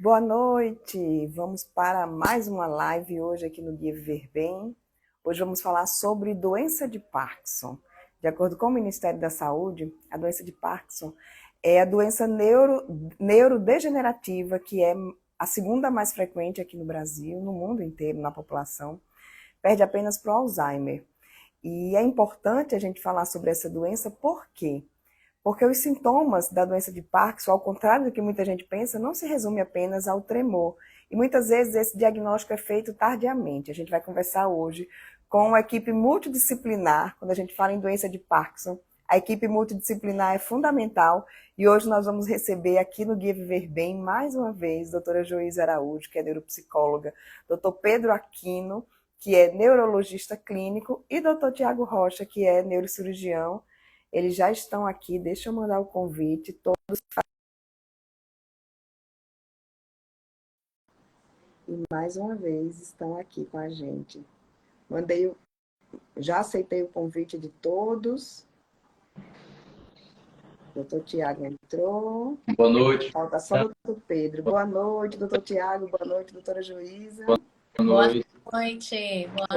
Boa noite! Vamos para mais uma live hoje aqui no Guia Viver Bem. Hoje vamos falar sobre doença de Parkinson. De acordo com o Ministério da Saúde, a doença de Parkinson é a doença neurodegenerativa, que é a segunda mais frequente aqui no Brasil, no mundo inteiro, na população. Perde apenas para o Alzheimer. E é importante a gente falar sobre essa doença, por quê? Porque os sintomas da doença de Parkinson, ao contrário do que muita gente pensa, não se resume apenas ao tremor. E muitas vezes esse diagnóstico é feito tardiamente. A gente vai conversar hoje com uma equipe multidisciplinar. Quando a gente fala em doença de Parkinson, a equipe multidisciplinar é fundamental. E hoje nós vamos receber aqui no Guia Viver Bem, mais uma vez, doutora Joísa Araújo, que é neuropsicóloga, doutor Pedro Aquino, que é neurologista clínico, e doutor Tiago Rocha, que é neurocirurgião. Eles já estão aqui, deixa eu mandar o convite. E mais uma vez estão aqui com a gente. Já aceitei o convite de todos. Doutor Tiago entrou. Boa noite. Falta só o doutor Pedro. Boa noite, doutor Tiago. Boa noite, doutora Joísa. Boa noite. Boa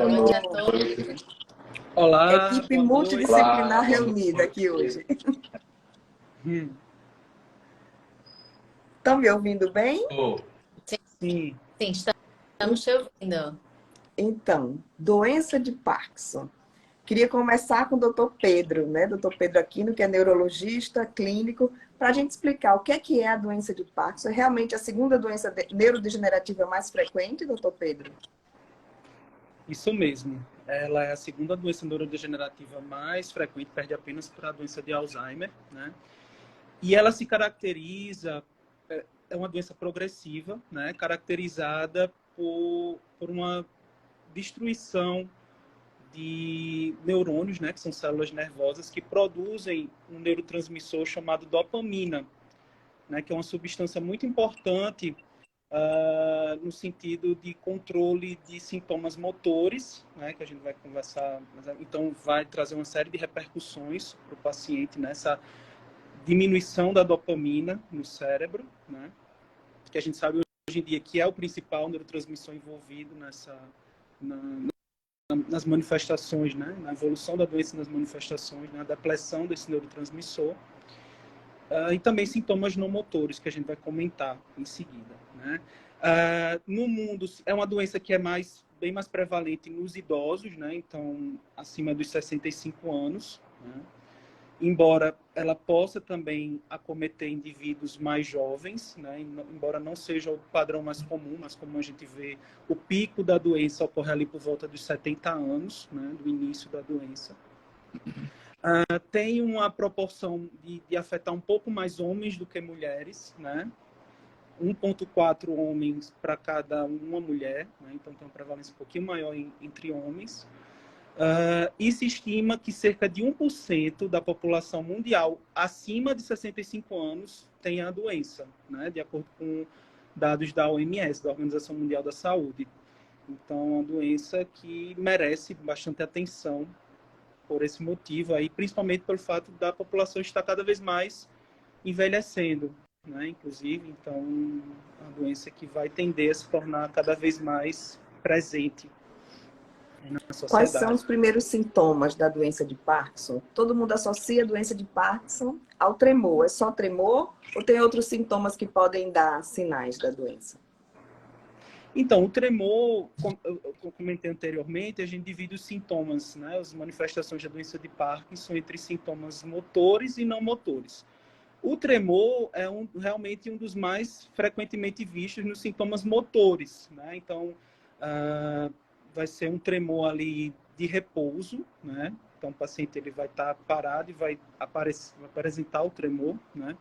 noite a todos. Olá. Equipe multidisciplinar reunida aqui hoje. Estão me ouvindo bem? Sim, estamos te ouvindo. Então, doença de Parkinson. Queria começar com o doutor Pedro, né? Doutor Pedro Aquino, que é neurologista clínico, para a gente explicar o que é a doença de Parkinson. É realmente a segunda doença neurodegenerativa mais frequente, doutor Pedro? Isso mesmo. Ela é a segunda doença neurodegenerativa mais frequente, perde apenas para a doença de Alzheimer, né? E ela se caracteriza, é uma doença progressiva, né? Caracterizada por uma destruição de neurônios, né? Que são células nervosas que produzem um neurotransmissor chamado dopamina, né? Que é uma substância muito importante no sentido de controle de sintomas motores, né, que a gente vai conversar, então vai trazer uma série de repercussões para o paciente nessa diminuição da dopamina no cérebro, né, que a gente sabe hoje em dia que é o principal neurotransmissor envolvido nas manifestações, né, na evolução da doença nas manifestações, na depressão desse neurotransmissor. E também sintomas não motores, que a gente vai comentar em seguida, né? No mundo, é uma doença que é bem mais prevalente nos idosos, né? Então, acima dos 65 anos, né? Embora ela possa também acometer indivíduos mais jovens, né? Embora não seja o padrão mais comum, mas como a gente vê, o pico da doença ocorre ali por volta dos 70 anos, né? Do início da doença. Tem uma proporção de afetar um pouco mais homens do que mulheres, né? 1,4 homens para cada uma mulher, né? Então tem uma prevalência um pouquinho maior entre homens. E se estima que cerca de 1% da população mundial acima de 65 anos tem a doença, né? De acordo com dados da OMS, da Organização Mundial da Saúde. Então é uma doença que merece bastante atenção por esse motivo, aí, principalmente pelo fato da população estar cada vez mais envelhecendo, né? Inclusive, então, uma doença que vai tender a se tornar cada vez mais presente na sociedade. Quais são os primeiros sintomas da doença de Parkinson? Todo mundo associa a doença de Parkinson ao tremor. É só tremor ou tem outros sintomas que podem dar sinais da doença? Então, o tremor, como eu comentei anteriormente, a gente divide os sintomas, né, as manifestações da doença de Parkinson entre sintomas motores e não motores. O tremor é realmente um dos mais frequentemente vistos nos sintomas motores, né? Então, vai ser um tremor ali de repouso, né? Então, o paciente ele vai estar parado e vai apresentar o tremor, né?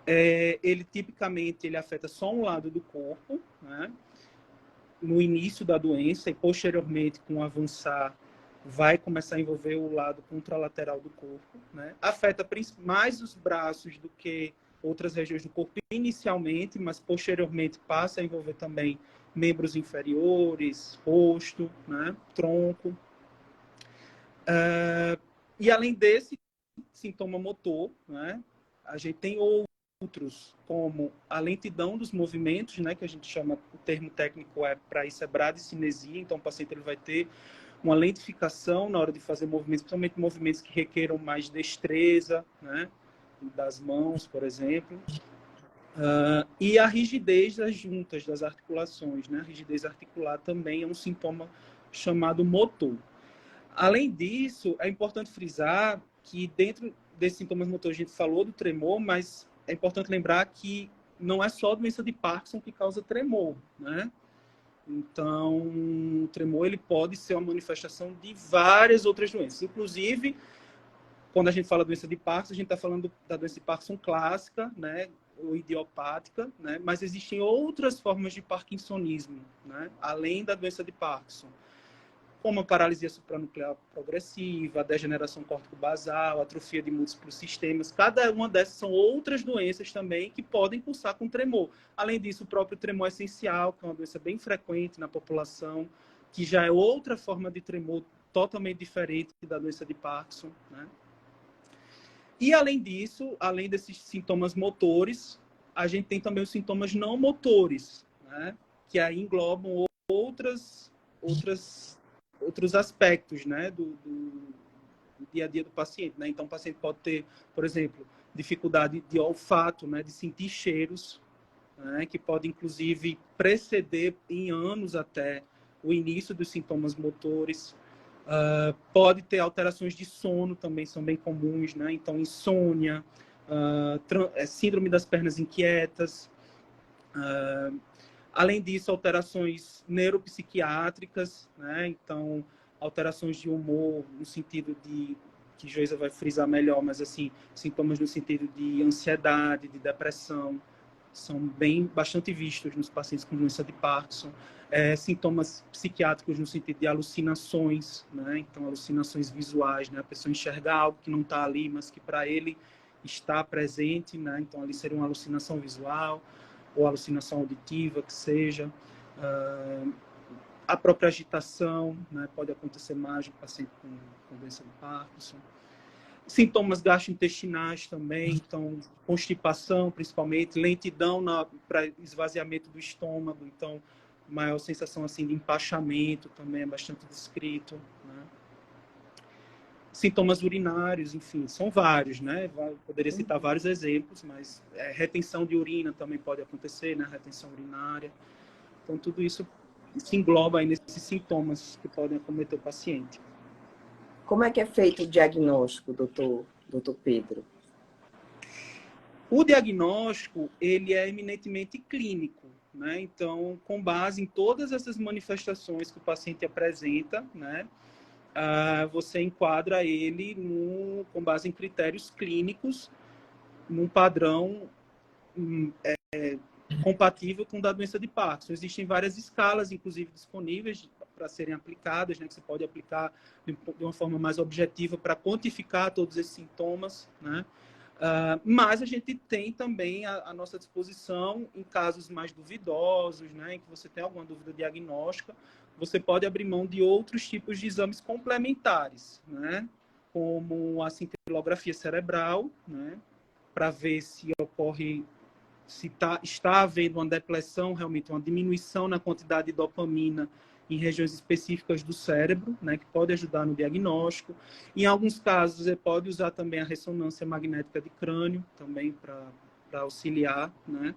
Ele tipicamente afeta só um lado do corpo, né? No início da doença e posteriormente, com o avançar, vai começar a envolver o lado contralateral do corpo, né? Afeta mais os braços do que outras regiões do corpo inicialmente, mas posteriormente passa a envolver também membros inferiores, rosto, né? Tronco. E além desse sintoma motor, né? A gente tem outros, como a lentidão dos movimentos, né, que a gente chama, o termo técnico para isso é bradicinesia, então o paciente ele vai ter uma lentificação na hora de fazer movimentos, principalmente movimentos que requeram mais destreza, né, das mãos, por exemplo. E a rigidez das juntas, das articulações, né? A rigidez articular também é um sintoma chamado motor. Além disso, é importante frisar que dentro desses sintomas motores a gente falou do tremor, mas é importante lembrar que não é só a doença de Parkinson que causa tremor, né? Então, o tremor ele pode ser uma manifestação de várias outras doenças. Inclusive, quando a gente fala doença de Parkinson, a gente está falando da doença de Parkinson clássica, né? Ou idiopática, né? Mas existem outras formas de parkinsonismo, né? Além da doença de Parkinson, como a paralisia supranuclear progressiva, a degeneração córtico-basal, a atrofia de múltiplos sistemas. Cada uma dessas são outras doenças também que podem cursar com tremor. Além disso, o próprio tremor essencial, que é uma doença bem frequente na população, que já é outra forma de tremor totalmente diferente da doença de Parkinson, né? E, além disso, além desses sintomas motores, a gente tem também os sintomas não motores, né? Que aí englobam outros aspectos, né? do dia a dia do paciente, né? Então, o paciente pode ter, por exemplo, dificuldade de olfato, né? De sentir cheiros, né? Que pode, inclusive, preceder em anos até o início dos sintomas motores. Pode ter alterações de sono, também são bem comuns, né? Então, insônia, síndrome das pernas inquietas. Além disso, alterações neuropsiquiátricas, né? Então, alterações de humor, no sentido de, que Joisa vai frisar melhor, mas assim, sintomas no sentido de ansiedade, de depressão, são bastante vistos nos pacientes com doença de Parkinson. Sintomas psiquiátricos no sentido de alucinações, né? Então, alucinações visuais, né? A pessoa enxergar algo que não está ali, mas que para ele está presente, né? Então, ali seria uma alucinação visual ou alucinação auditiva, que seja. A própria agitação, né? Pode acontecer mais no paciente com doença de Parkinson. Sintomas gastrointestinais também, então constipação principalmente, lentidão para esvaziamento do estômago, então maior sensação assim de empachamento também é bastante descrito, né? Sintomas urinários, enfim, são vários, né? Poderia citar vários exemplos, mas retenção de urina também pode acontecer, né? Retenção urinária. Então tudo isso se engloba aí nesses sintomas que podem acometer o paciente. Como é que é feito o diagnóstico, doutor Pedro? O diagnóstico, ele é eminentemente clínico, né? Então, com base em todas essas manifestações que o paciente apresenta, né? Você enquadra ele com base em critérios clínicos, num padrão compatível com o da doença de Parkinson. Existem várias escalas, inclusive, disponíveis para serem aplicadas, né, que você pode aplicar de uma forma mais objetiva para quantificar todos esses sintomas, né? Mas a gente tem também à nossa disposição, em casos mais duvidosos, né, em que você tem alguma dúvida diagnóstica, você pode abrir mão de outros tipos de exames complementares, né, como a cintilografia cerebral, né, para ver se ocorre, se está havendo uma depressão, realmente uma diminuição na quantidade de dopamina em regiões específicas do cérebro, né, que pode ajudar no diagnóstico. Em alguns casos, você pode usar também a ressonância magnética de crânio, também para auxiliar, né?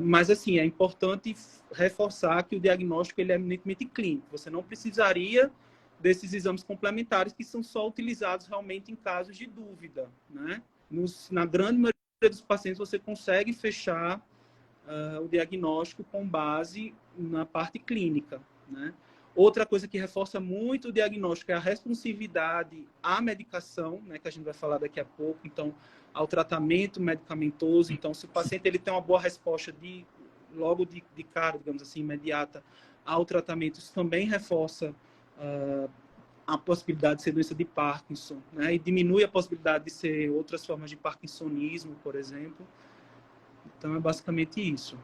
Mas, assim, é importante reforçar que o diagnóstico ele é eminentemente clínico. Você não precisaria desses exames complementares que são só utilizados realmente em casos de dúvida, né? Na grande maioria dos pacientes, você consegue fechar o diagnóstico com base na parte clínica, né? Outra coisa que reforça muito o diagnóstico é a responsividade à medicação, né, que a gente vai falar daqui a pouco, então, ao tratamento medicamentoso. Então, se o paciente ele tem uma boa resposta logo de cara, digamos assim, imediata, ao tratamento, isso também reforça a possibilidade de ser doença de Parkinson, né, e diminui a possibilidade de ser outras formas de parkinsonismo, por exemplo. Então, é basicamente isso.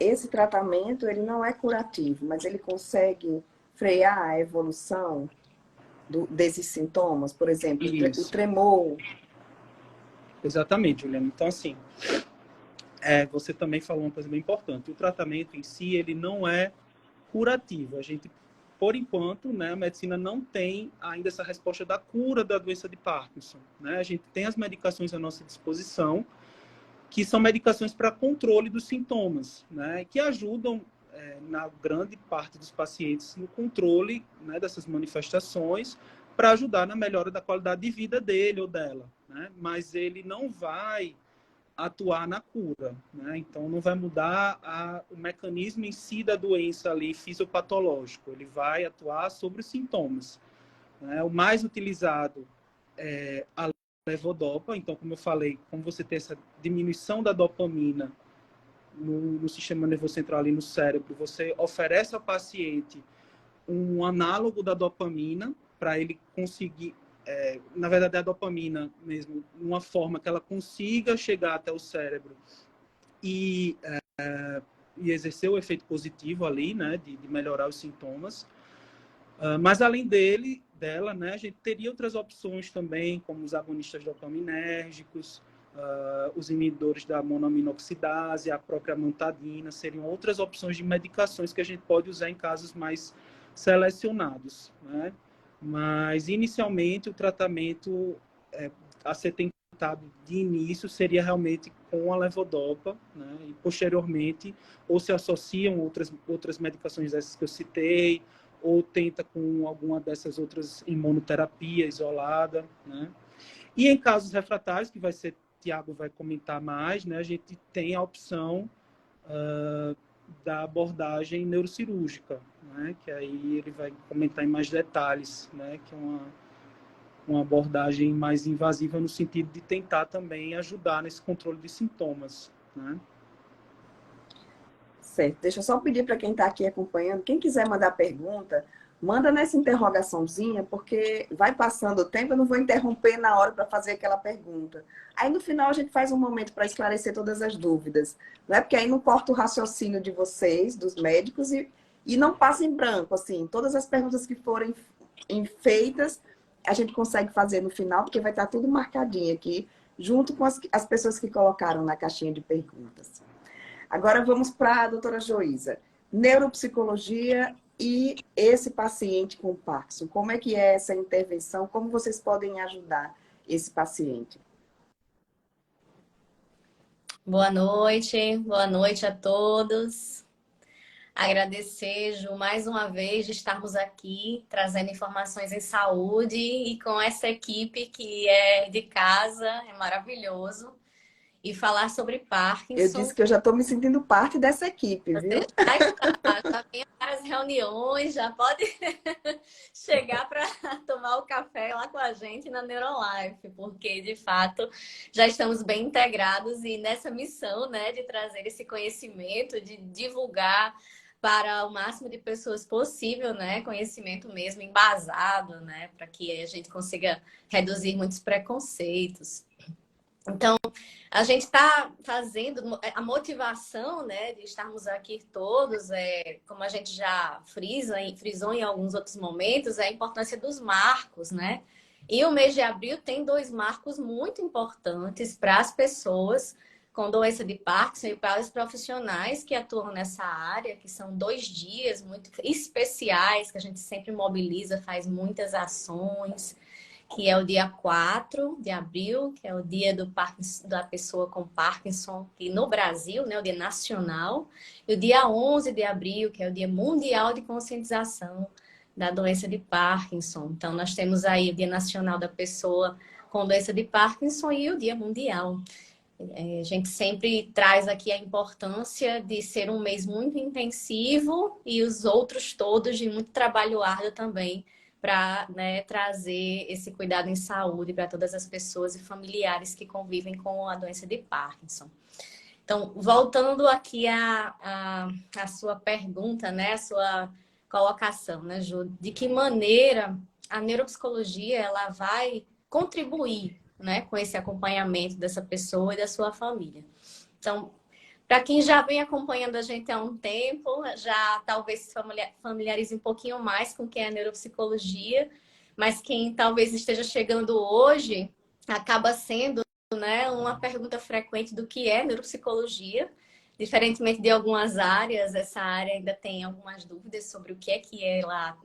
Esse tratamento, ele não é curativo, mas ele consegue frear a evolução desses sintomas? Por exemplo, o tremor. Exatamente, Juliana. Então, assim, você também falou uma coisa bem importante. O tratamento em si, ele não é curativo. A gente, por enquanto, né, a medicina não tem ainda essa resposta da cura da doença de Parkinson, né? A gente tem as medicações à nossa disposição, que são medicações para controle dos sintomas, né? Que ajudam, na grande parte dos pacientes, no controle, né, dessas manifestações, para ajudar na melhora da qualidade de vida dele ou dela, né? Mas ele não vai atuar na cura, né? Então não vai mudar o mecanismo em si da doença ali fisiopatológico, ele vai atuar sobre os sintomas, né? O mais utilizado é a levodopa. Então, como eu falei, como você tem essa diminuição da dopamina no sistema nervoso central ali no cérebro, você oferece ao paciente um análogo da dopamina para ele conseguir, na verdade, a dopamina mesmo, uma forma que ela consiga chegar até o cérebro e exercer o efeito positivo ali, né, de melhorar os sintomas. Mas além dela, né, a gente teria outras opções também, como os agonistas dopaminérgicos, os inibidores da monoaminoxidase, a própria amantadina, seriam outras opções de medicações que a gente pode usar em casos mais selecionados, né? Mas, inicialmente, o tratamento a ser tentado de início seria realmente com a levodopa, né? E, posteriormente, ou se associam outras medicações dessas que eu citei, ou tenta com alguma dessas outras imunoterapia isolada, né? E em casos refratários, que vai ser, Tiago vai comentar mais, né? A gente tem a opção da abordagem neurocirúrgica, né? Que aí ele vai comentar em mais detalhes, né? Que é uma abordagem mais invasiva no sentido de tentar também ajudar nesse controle de sintomas, né? Certo. Deixa eu só pedir para quem está aqui acompanhando, quem quiser mandar pergunta, manda nessa interrogaçãozinha, porque vai passando o tempo, eu não vou interromper na hora para fazer aquela pergunta. Aí no final a gente faz um momento para esclarecer todas as dúvidas, né? Porque aí não corta o raciocínio de vocês, dos médicos, e não passa em branco, assim, todas as perguntas que forem feitas, a gente consegue fazer no final, porque vai estar tudo marcadinho aqui, junto com as pessoas que colocaram na caixinha de perguntas. Agora vamos para a doutora Joísa. Neuropsicologia e esse paciente com Parkinson. Como é que é essa intervenção? Como vocês podem ajudar esse paciente? Boa noite a todos. Agradecer, Ju, mais uma vez de estarmos aqui trazendo informações em saúde e com essa equipe que é de casa, é maravilhoso. E falar sobre Eu Parkinson. disse que eu já estou me sentindo parte dessa equipe, viu? Já vem para as reuniões, já pode chegar para tomar o café lá com a gente na Neurolife, porque de fato já estamos bem integrados e nessa missão, né, de trazer esse conhecimento, de divulgar para o máximo de pessoas possível, né, conhecimento mesmo embasado, né, para que a gente consiga reduzir muitos preconceitos. Então, a gente está fazendo a motivação, né, de estarmos aqui todos, como a gente já frisou em alguns outros momentos, é a importância dos marcos, né? E o mês de abril tem 2 marcos muito importantes para as pessoas com doença de Parkinson e para os profissionais que atuam nessa área, que são 2 dias muito especiais, que a gente sempre mobiliza, faz muitas ações, que é o dia 4 de abril, que é o dia da pessoa com Parkinson, e no Brasil, né, o dia nacional, e o dia 11 de abril, que é o dia mundial de conscientização da doença de Parkinson. Então, nós temos aí o dia nacional da pessoa com doença de Parkinson e o dia mundial. A gente sempre traz aqui a importância de ser um mês muito intensivo e os outros todos de muito trabalho árduo também, para, né, trazer esse cuidado em saúde para todas as pessoas e familiares que convivem com a doença de Parkinson. Então, voltando aqui à sua pergunta, né, a sua colocação, né, Ju, de que maneira a neuropsicologia ela vai contribuir, né, com esse acompanhamento dessa pessoa e da sua família. Então, para quem já vem acompanhando a gente há um tempo, já talvez se familiarize um pouquinho mais com o que é a neuropsicologia, mas quem talvez esteja chegando hoje acaba sendo né, uma pergunta frequente do que é neuropsicologia. Diferentemente de algumas áreas, essa área ainda tem algumas dúvidas sobre o que é que ela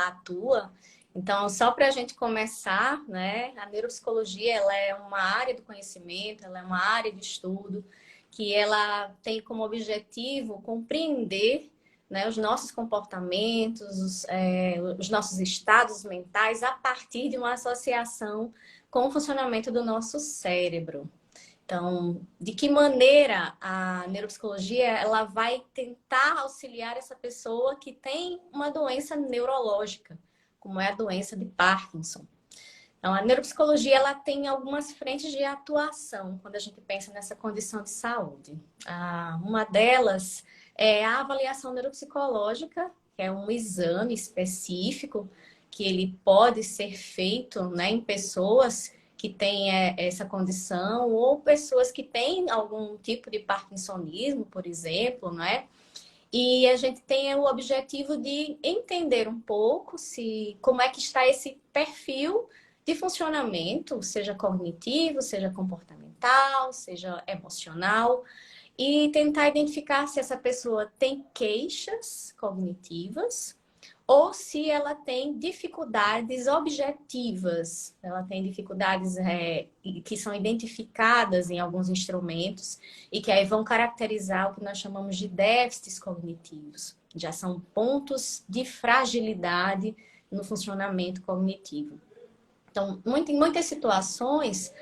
atua. Então, só para a gente começar, né, a neuropsicologia ela é uma área do conhecimento, ela é uma área de estudo que ela tem como objetivo compreender, né, os nossos comportamentos, os nossos estados mentais a partir de uma associação com o funcionamento do nosso cérebro. Então, de que maneira a neuropsicologia ela vai tentar auxiliar essa pessoa que tem uma doença neurológica, como é a doença de Parkinson. Então, a neuropsicologia ela tem algumas frentes de atuação quando a gente pensa nessa condição de saúde. Uma delas é a avaliação neuropsicológica, que é um exame específico que ele pode ser feito, né, em pessoas que têm essa condição ou pessoas que têm algum tipo de parkinsonismo, por exemplo, né? E a gente tem o objetivo de entender um pouco como é que está esse perfil de funcionamento, seja cognitivo, seja comportamental, seja emocional, e tentar identificar se essa pessoa tem queixas cognitivas ou se ela tem dificuldades objetivas, ela tem dificuldades que são identificadas em alguns instrumentos e que aí vão caracterizar o que nós chamamos de déficits cognitivos. Já são pontos de fragilidade no funcionamento cognitivo. Então, em muitas situações,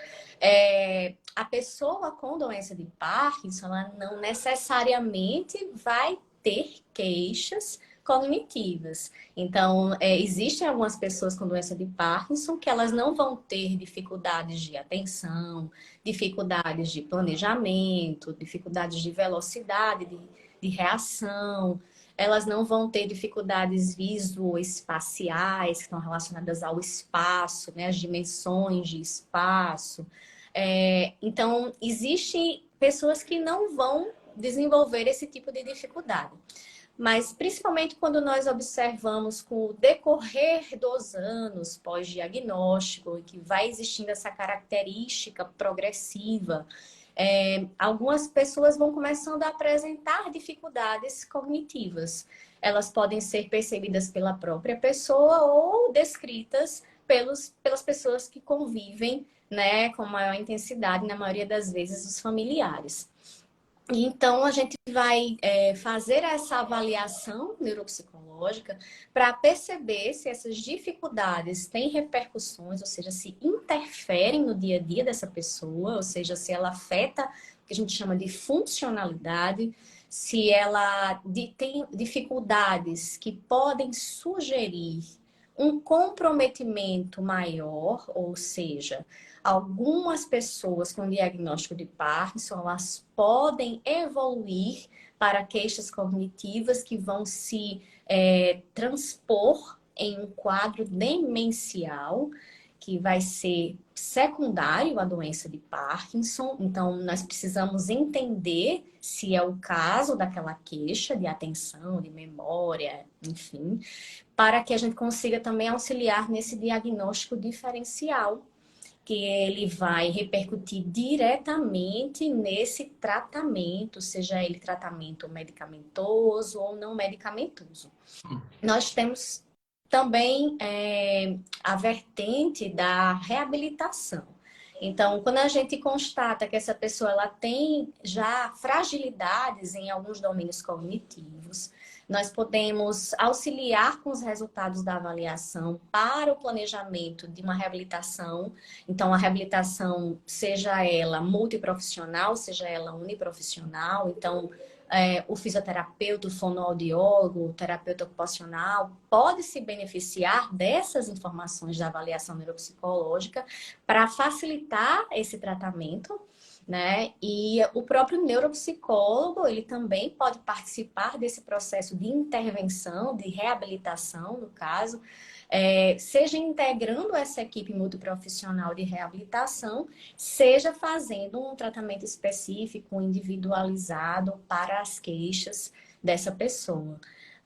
a pessoa com doença de Parkinson, ela não necessariamente vai ter queixas cognitivas. Então, existem algumas pessoas com doença de Parkinson que elas não vão ter dificuldades de atenção, dificuldades de planejamento, dificuldades de velocidade, de reação. Elas não vão ter dificuldades visoespaciais, que estão relacionadas ao espaço, né, as dimensões de espaço. Então, existem pessoas que não vão desenvolver esse tipo de dificuldade. Mas, principalmente quando nós observamos com o decorrer dos anos pós-diagnóstico, que vai existindo essa característica progressiva, algumas pessoas vão começando a apresentar dificuldades cognitivas. Elas podem ser percebidas pela própria pessoa ou descritas pelas pessoas que convivem, né, com maior intensidade, na maioria das vezes, os familiares. Então, a gente vai fazer essa avaliação neuropsicológica para perceber se essas dificuldades têm repercussões, ou seja, se interferem no dia a dia dessa pessoa, ou seja, se ela afeta o que a gente chama de funcionalidade, se ela tem dificuldades que podem sugerir um comprometimento maior, ou seja, algumas pessoas com diagnóstico de Parkinson, elas podem evoluir para queixas cognitivas que vão se transpor em um quadro demencial, que vai ser secundário à doença de Parkinson. Então, nós precisamos entender se é o caso daquela queixa de atenção, de memória, enfim, para que a gente consiga também auxiliar nesse diagnóstico diferencial, que ele vai repercutir diretamente nesse tratamento, seja ele tratamento medicamentoso ou não medicamentoso. Nós temos também a vertente da reabilitação. Então, quando a gente constata que essa pessoa ela tem já fragilidades em alguns domínios cognitivos, nós podemos auxiliar com os resultados da avaliação para o planejamento de uma reabilitação. Então, a reabilitação, seja ela multiprofissional, seja ela uniprofissional. Então, o fisioterapeuta, o fonoaudiólogo, o terapeuta ocupacional pode se beneficiar dessas informações da avaliação neuropsicológica para facilitar esse tratamento, né? E o próprio neuropsicólogo, ele também pode participar desse processo de intervenção, de reabilitação, no caso, seja integrando essa equipe multiprofissional de reabilitação, seja fazendo um tratamento específico, individualizado para as queixas dessa pessoa.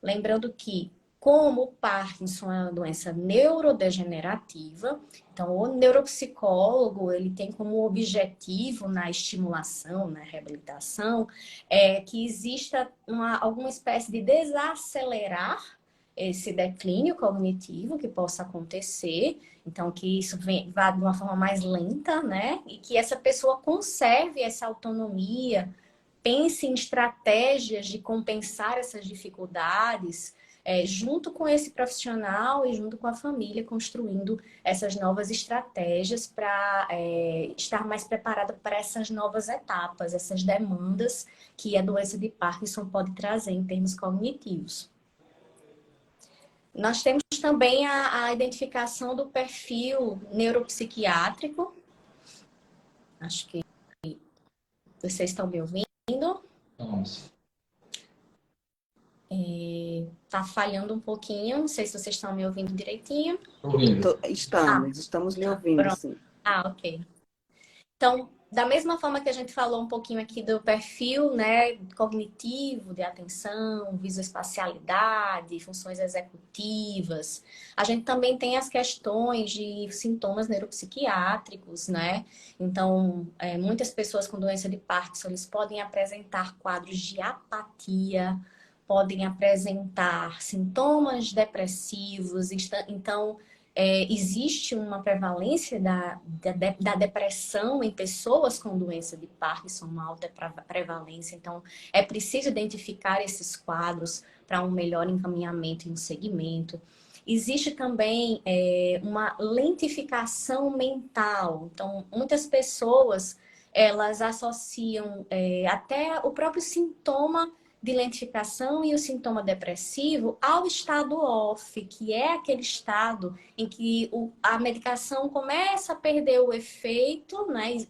Lembrando que como o Parkinson é uma doença neurodegenerativa, então o neuropsicólogo ele tem como objetivo na estimulação, na reabilitação, que exista alguma espécie de desacelerar esse declínio cognitivo que possa acontecer, então que isso vá de uma forma mais lenta, né? E que essa pessoa conserve essa autonomia, pense em estratégias de compensar essas dificuldades, junto com esse profissional e junto com a família, construindo essas novas estratégias para estar mais preparada para essas novas etapas, essas demandas que a doença de Parkinson pode trazer em termos cognitivos. Nós temos também a identificação do perfil neuropsiquiátrico. Acho que vocês estão me ouvindo. Vamos. Tá falhando um pouquinho, não sei se vocês estão me ouvindo direitinho. Ouvindo. Estamos lhe ouvindo, pronto. sim. Ok. Então, da mesma forma que a gente falou um pouquinho aqui do perfil, né, cognitivo, de atenção, visoespacialidade, funções executivas, a gente também tem as questões de sintomas neuropsiquiátricos, né? Então, muitas pessoas com doença de Parkinson, eles podem apresentar quadros de apatia, podem apresentar sintomas depressivos, então existe uma prevalência da depressão em pessoas com doença de Parkinson, uma alta prevalência. Então, é preciso identificar esses quadros para um melhor encaminhamento e um segmento. Existe também uma lentificação mental. Então, muitas pessoas, elas associam até o próprio sintoma de lentificação e o sintoma depressivo ao estado off, que é aquele estado em que a medicação começa a perder o efeito, né?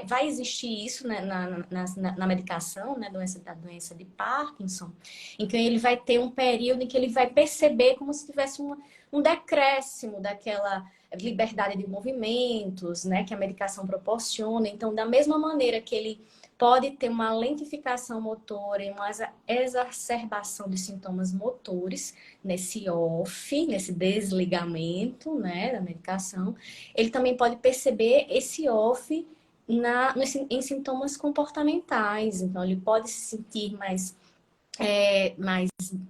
Vai existir isso, né, na medicação, né, da doença de Parkinson, em que ele vai ter um período em que ele vai perceber como se tivesse um decréscimo daquela liberdade de movimentos, né, que a medicação proporciona. Então, da mesma maneira que ele pode ter uma lentificação motora e uma exacerbação de sintomas motores nesse off, nesse desligamento, né, da medicação. Ele também pode perceber esse off em sintomas comportamentais. Então, ele pode se sentir mais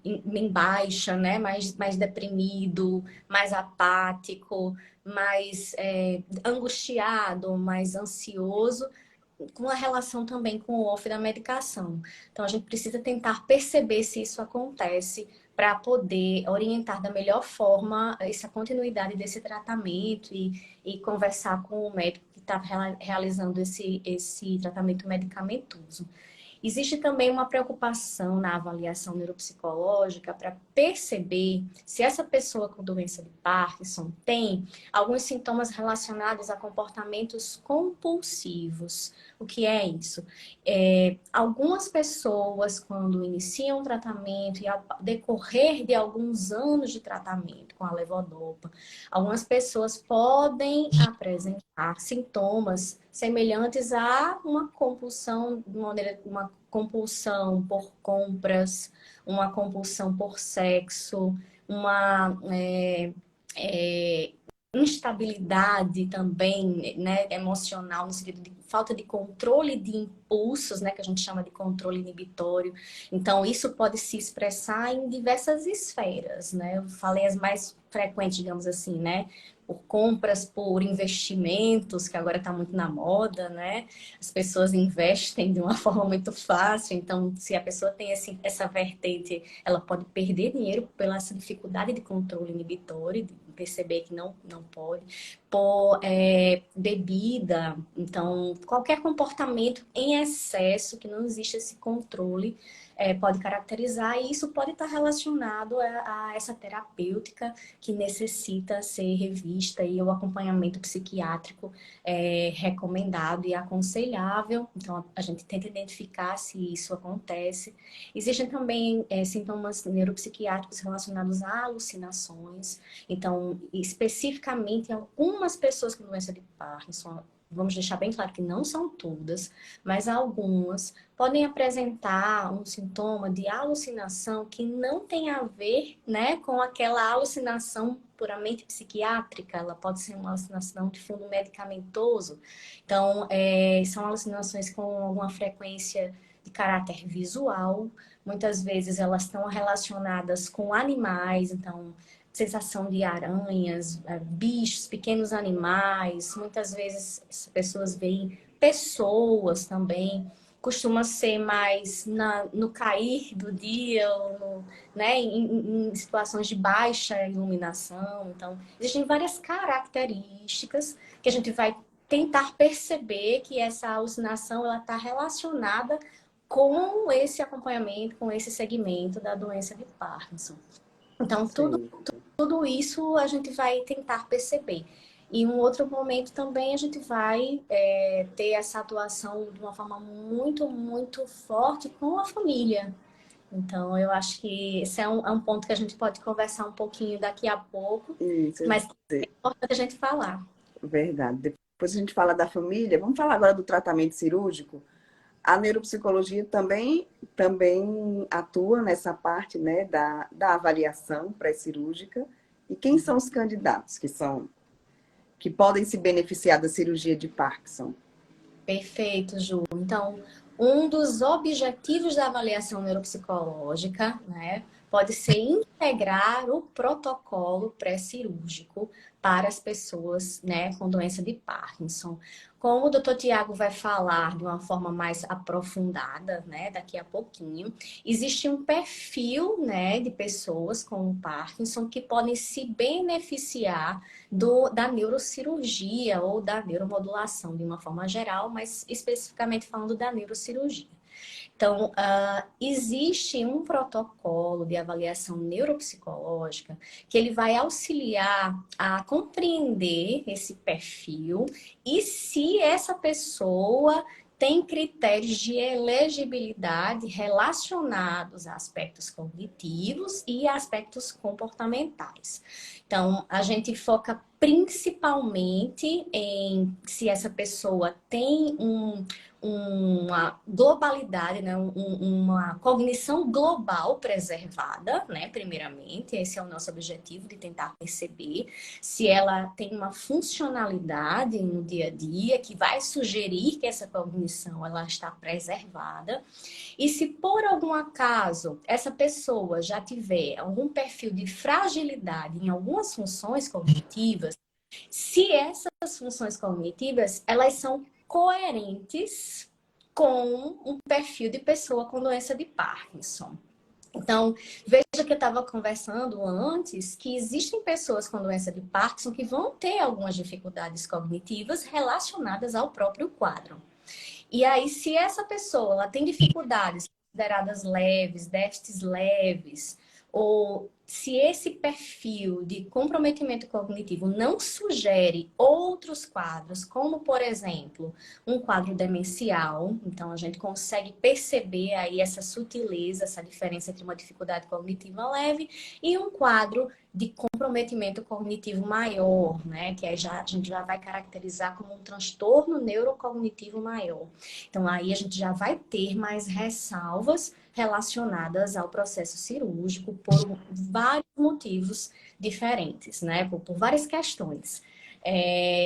em baixa, né? mais deprimido, mais apático, mais angustiado, mais ansioso, com a relação também com o off da medicação. Então, a gente precisa tentar perceber se isso acontece para poder orientar da melhor forma essa continuidade desse tratamento e conversar com o médico que está realizando esse tratamento medicamentoso. Existe também uma preocupação na avaliação neuropsicológica para perceber se essa pessoa com doença de Parkinson tem alguns sintomas relacionados a comportamentos compulsivos. O que é isso? Algumas pessoas, quando iniciam o tratamento e ao decorrer de alguns anos de tratamento com a levodopa, algumas pessoas podem apresentar sintomas semelhantes a uma compulsão, uma compulsão por compras, uma compulsão por sexo, uma instabilidade também, né, emocional, no sentido de falta de controle de impulsos, né, que a gente chama de controle inibitório. Então, isso pode se expressar em diversas esferas, né? Eu falei as mais frequentes, digamos assim, né? Por compras, por investimentos, que agora está muito na moda, né? As pessoas investem de uma forma muito fácil, então, se a pessoa tem essa vertente, ela pode perder dinheiro pela essa dificuldade de controle inibitório, de perceber que não pode, por bebida, então, qualquer comportamento em excesso, que não existe esse controle, pode caracterizar, e isso pode estar relacionado a essa terapêutica que necessita ser revista e o acompanhamento psiquiátrico recomendado e aconselhável. Então, a gente tenta identificar se isso acontece. Existem também sintomas neuropsiquiátricos relacionados a alucinações. Então, especificamente, algumas pessoas com doença de Parkinson vamos deixar bem claro que não são todas, mas algumas podem apresentar um sintoma de alucinação que não tem a ver, né, com aquela alucinação puramente psiquiátrica. Ela pode ser uma alucinação de fundo medicamentoso. Então, são alucinações com alguma frequência de caráter visual. Muitas vezes elas estão relacionadas com animais, então sensação de aranhas, bichos, pequenos animais. Muitas vezes as pessoas veem pessoas também. Costuma ser mais no cair do dia, ou né, em situações de baixa iluminação. Então, existem várias características que a gente vai tentar perceber que essa alucinação ela está relacionada com esse acompanhamento, com esse segmento da doença de Parkinson. Então, tudo isso a gente vai tentar perceber. E um outro momento também a gente vai ter essa atuação de uma forma muito, muito forte com a família. Então, eu acho que esse é um ponto que a gente pode conversar um pouquinho daqui a pouco, Isso, mas é importante a gente falar. verdade. Depois a gente fala da família. Vamos falar agora do tratamento cirúrgico. A neuropsicologia também atua nessa parte, né, da avaliação pré-cirúrgica. E quem são os candidatos que podem se beneficiar da cirurgia de Parkinson? Perfeito, Ju. Então, um dos objetivos da avaliação neuropsicológica, né, pode ser integrar o protocolo pré-cirúrgico para as pessoas, né, com doença de Parkinson. Como o Dr. Tiago vai falar de uma forma mais aprofundada, né, daqui a pouquinho, existe um perfil, né, de pessoas com Parkinson que podem se beneficiar da neurocirurgia ou da neuromodulação de uma forma geral, mas especificamente falando da neurocirurgia. Então, existe um protocolo de avaliação neuropsicológica que ele vai auxiliar a compreender esse perfil e se essa pessoa tem critérios de elegibilidade relacionados a aspectos cognitivos e aspectos comportamentais. Então, a gente foca principalmente em se essa pessoa tem uma globalidade, né? Uma cognição global preservada, né? Primeiramente, esse é o nosso objetivo de tentar perceber se ela tem uma funcionalidade no dia a dia que vai sugerir que essa cognição ela está preservada. E se por algum acaso essa pessoa já tiver algum perfil de fragilidade em algumas funções cognitivas, se essas funções cognitivas elas são coerentes com um perfil de pessoa com doença de Parkinson. Então, veja que eu estava conversando antes que existem pessoas com doença de Parkinson que vão ter algumas dificuldades cognitivas relacionadas ao próprio quadro. E aí, se essa pessoa ela tem dificuldades consideradas leves, déficits leves, ou se esse perfil de comprometimento cognitivo não sugere outros quadros, como, por exemplo, um quadro demencial, então a gente consegue perceber aí essa sutileza, essa diferença entre uma dificuldade cognitiva leve e um quadro de comprometimento cognitivo maior, né? Que aí a gente já vai caracterizar como um transtorno neurocognitivo maior. Então aí a gente já vai ter mais ressalvas relacionadas ao processo cirúrgico por vários motivos diferentes, né? Por várias questões.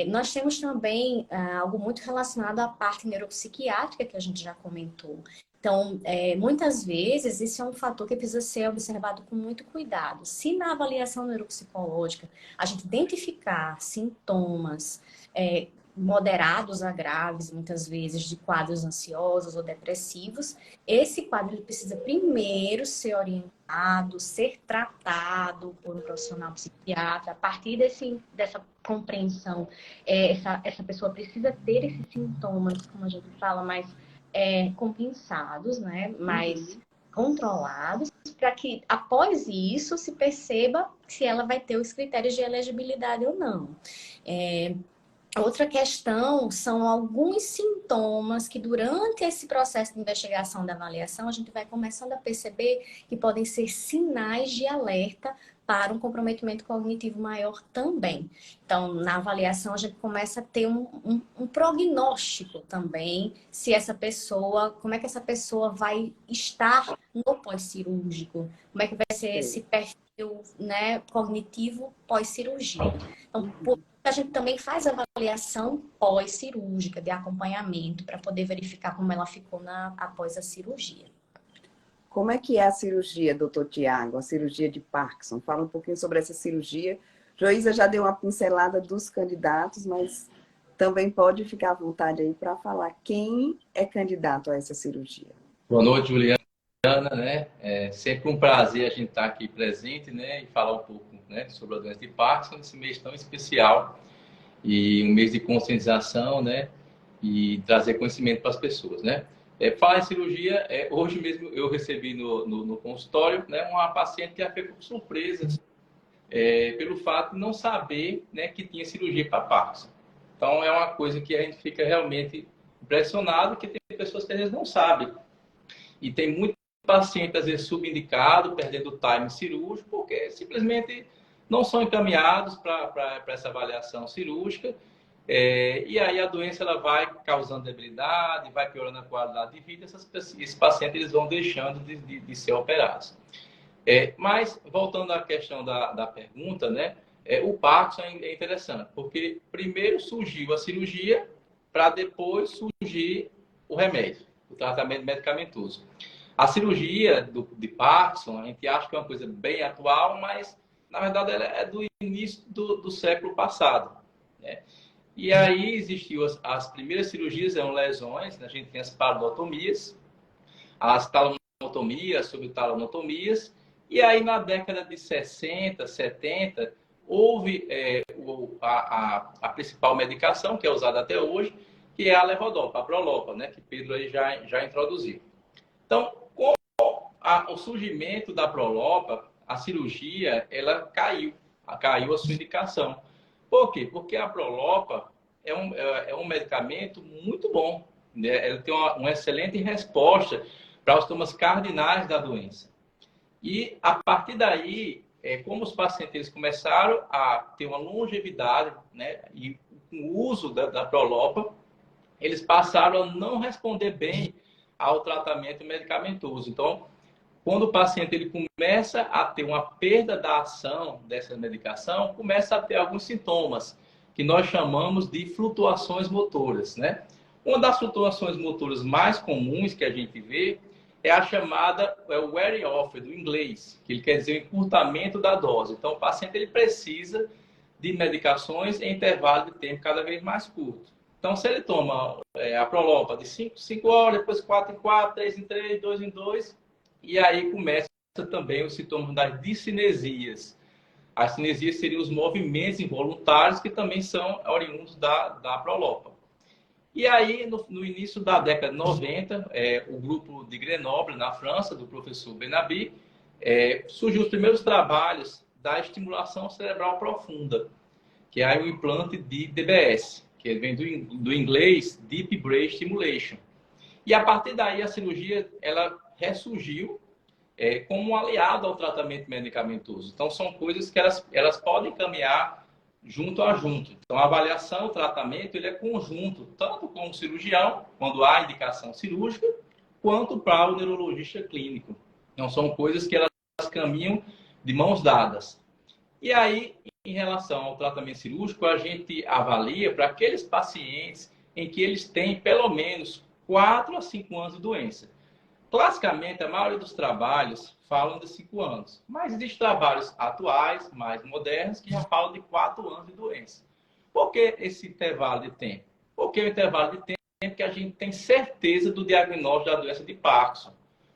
Nós temos também algo muito relacionado à parte neuropsiquiátrica que a gente já comentou. Então, muitas vezes, isso é um fator que precisa ser observado com muito cuidado. Se na avaliação neuropsicológica a gente identificar sintomas moderados a graves, muitas vezes, de quadros ansiosos ou depressivos, esse quadro ele precisa primeiro ser orientado, ser tratado por um profissional psiquiatra. A partir dessa compreensão, essa pessoa precisa ter esses sintomas, como a gente fala, mais compensados, né? Mais controlados, para que após isso se perceba se ela vai ter os critérios de elegibilidade ou não. Outra questão são alguns sintomas que durante esse processo de investigação da avaliação a gente vai começando a perceber que podem ser sinais de alerta para um comprometimento cognitivo maior também. Então, na avaliação a gente começa a ter um prognóstico também, se essa pessoa, como é que essa pessoa vai estar no pós-cirúrgico, como é que vai ser esse perfil, né, cognitivo pós-cirurgia. Então, a gente também faz avaliação pós-cirúrgica, de acompanhamento, para poder verificar como ela ficou após a cirurgia. Como é que é a cirurgia, doutor Tiago, a cirurgia de Parkinson? Fala um pouquinho sobre essa cirurgia. Joísa já deu uma pincelada dos candidatos, mas também pode ficar à vontade aí para falar quem é candidato a essa cirurgia. Boa noite, Juliana, né? É sempre um prazer a gente estar aqui presente, né? E falar um pouco, né, sobre a doença de Parkinson, nesse mês tão especial e um mês de conscientização, né? E trazer conhecimento para as pessoas, né? Falar em cirurgia, hoje mesmo eu recebi no consultório, né, uma paciente que ficou com surpresa pelo fato de não saber, né, que tinha cirurgia para Parkinson. Então é uma coisa que a gente fica realmente impressionado, que tem pessoas que às vezes não sabem. E tem muito paciente, às vezes, subindicado, perdendo time cirúrgico, porque simplesmente não são encaminhados para essa avaliação cirúrgica. E aí a doença ela vai causando debilidade, vai piorando a qualidade de vida, esses pacientes eles vão deixando de ser operados. Mas, voltando à questão da pergunta, né, o Parkinson é interessante, porque primeiro surgiu a cirurgia para depois surgir o remédio, o tratamento medicamentoso. A cirurgia de Parkinson, a gente acha que é uma coisa bem atual, mas, na verdade, ela é do início do século passado, né? E aí existiu as primeiras cirurgias, eram lesões, né? A gente tem as parodotomias, as talonotomias, subtalonotomias, e aí na década de 60, 70, houve a principal medicação, que é usada até hoje, que é a levodopa, a Prolopa, né? Que Pedro aí já introduziu. Então, com o surgimento da Prolopa, a cirurgia, ela caiu a sua indicação. Por quê? Porque a Prolopa é um medicamento muito bom, né? Ela tem uma excelente resposta para os sintomas cardinais da doença. E, a partir daí, como os pacientes começaram a ter uma longevidade, né? E com o uso da Prolopa, eles passaram a não responder bem ao tratamento medicamentoso. Então, quando o paciente ele começa a ter uma perda da ação dessa medicação, começa a ter alguns sintomas que nós chamamos de flutuações motoras, né? Uma das flutuações motoras mais comuns que a gente vê é a chamada o wear off, do inglês, que ele quer dizer o encurtamento da dose. Então, o paciente ele precisa de medicações em intervalo de tempo cada vez mais curto. Então, se ele toma a Prolopa de 5 horas, depois 4 em 4, 3 em 3, 2 em 2, e aí começa também os sintomas das discinesias. As cinesias seriam os movimentos involuntários que também são oriundos da Prolopa. E aí, no início da década de 90, o grupo de Grenoble, na França, do professor Benabi, surgiu os primeiros trabalhos da estimulação cerebral profunda, que é o implante de DBS, que vem do inglês Deep Brain Stimulation. E a partir daí a cirurgia ela ressurgiu como um aliado ao tratamento medicamentoso. Então são coisas que elas podem caminhar junto a junto. Então a avaliação, o tratamento, ele é conjunto, tanto com o cirurgião, quando há indicação cirúrgica, quanto para o neurologista clínico. Então são coisas que elas caminham de mãos dadas. E aí, em relação ao tratamento cirúrgico, a gente avalia para aqueles pacientes em que eles têm pelo menos 4 a 5 anos de doença. Classicamente, a maioria dos trabalhos falam de 5 anos, mas existem trabalhos atuais, mais modernos, que já falam de 4 anos de doença. Por que esse intervalo de tempo? Porque o intervalo de tempo é que a gente tem certeza do diagnóstico da doença de Parkinson.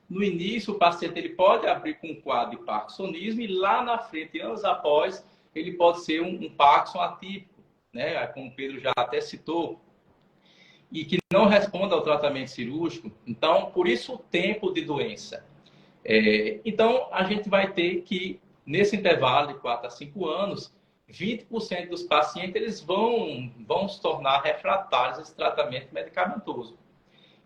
No início, o paciente ele pode abrir com um quadro de parkinsonismo e lá na frente, anos após, ele pode ser um Parkinson atípico, né? Como o Pedro já até citou, e que não responde ao tratamento cirúrgico. Então, por isso o tempo de doença. Então, a gente vai ter que, nesse intervalo de 4 a 5 anos, 20% dos pacientes eles vão se tornar refratários a esse tratamento medicamentoso.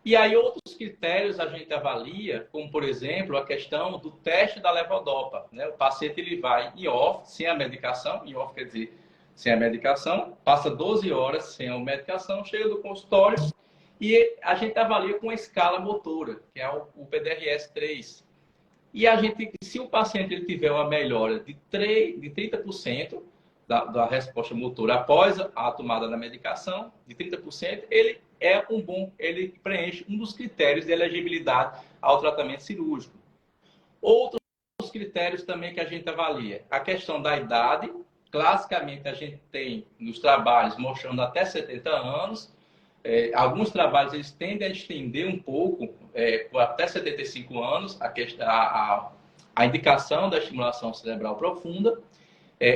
E aí outros critérios a gente avalia, como por exemplo a questão do teste da levodopa, né? O paciente ele vai em off, sem a medicação, em off quer dizer sem a medicação, passa 12 horas sem a medicação, chega do consultório e a gente avalia com a escala motora, que é o PDRS-3. E a gente, se o paciente ele tiver uma melhora de 30% da resposta motora após a tomada da medicação, de 30%, ele preenche um dos critérios de elegibilidade ao tratamento cirúrgico. Outros critérios também que a gente avalia, a questão da idade, classicamente a gente tem nos trabalhos mostrando até 70 anos, alguns trabalhos eles tendem a estender um pouco, até 75 anos, a indicação da estimulação cerebral profunda.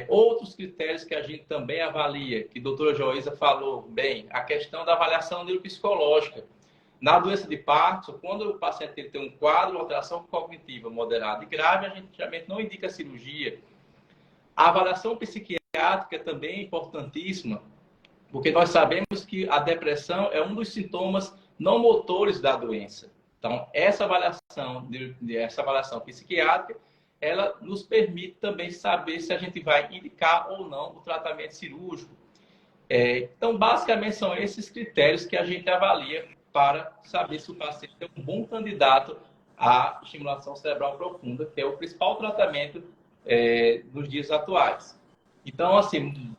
Outros critérios que a gente também avalia, que a doutora Joísa falou bem, a questão da avaliação neuropsicológica. Na doença de Parkinson, quando o paciente tem um quadro de alteração cognitiva moderada e grave, a gente geralmente não indica cirurgia. A avaliação psiquiátrica também é importantíssima, porque nós sabemos que a depressão é um dos sintomas não motores da doença. Então, essa avaliação psiquiátrica, ela nos permite também saber se a gente vai indicar ou não o tratamento cirúrgico. Então, basicamente, são esses critérios que a gente avalia para saber se o paciente é um bom candidato à estimulação cerebral profunda, que é o principal tratamento nos dias atuais. Então, assim,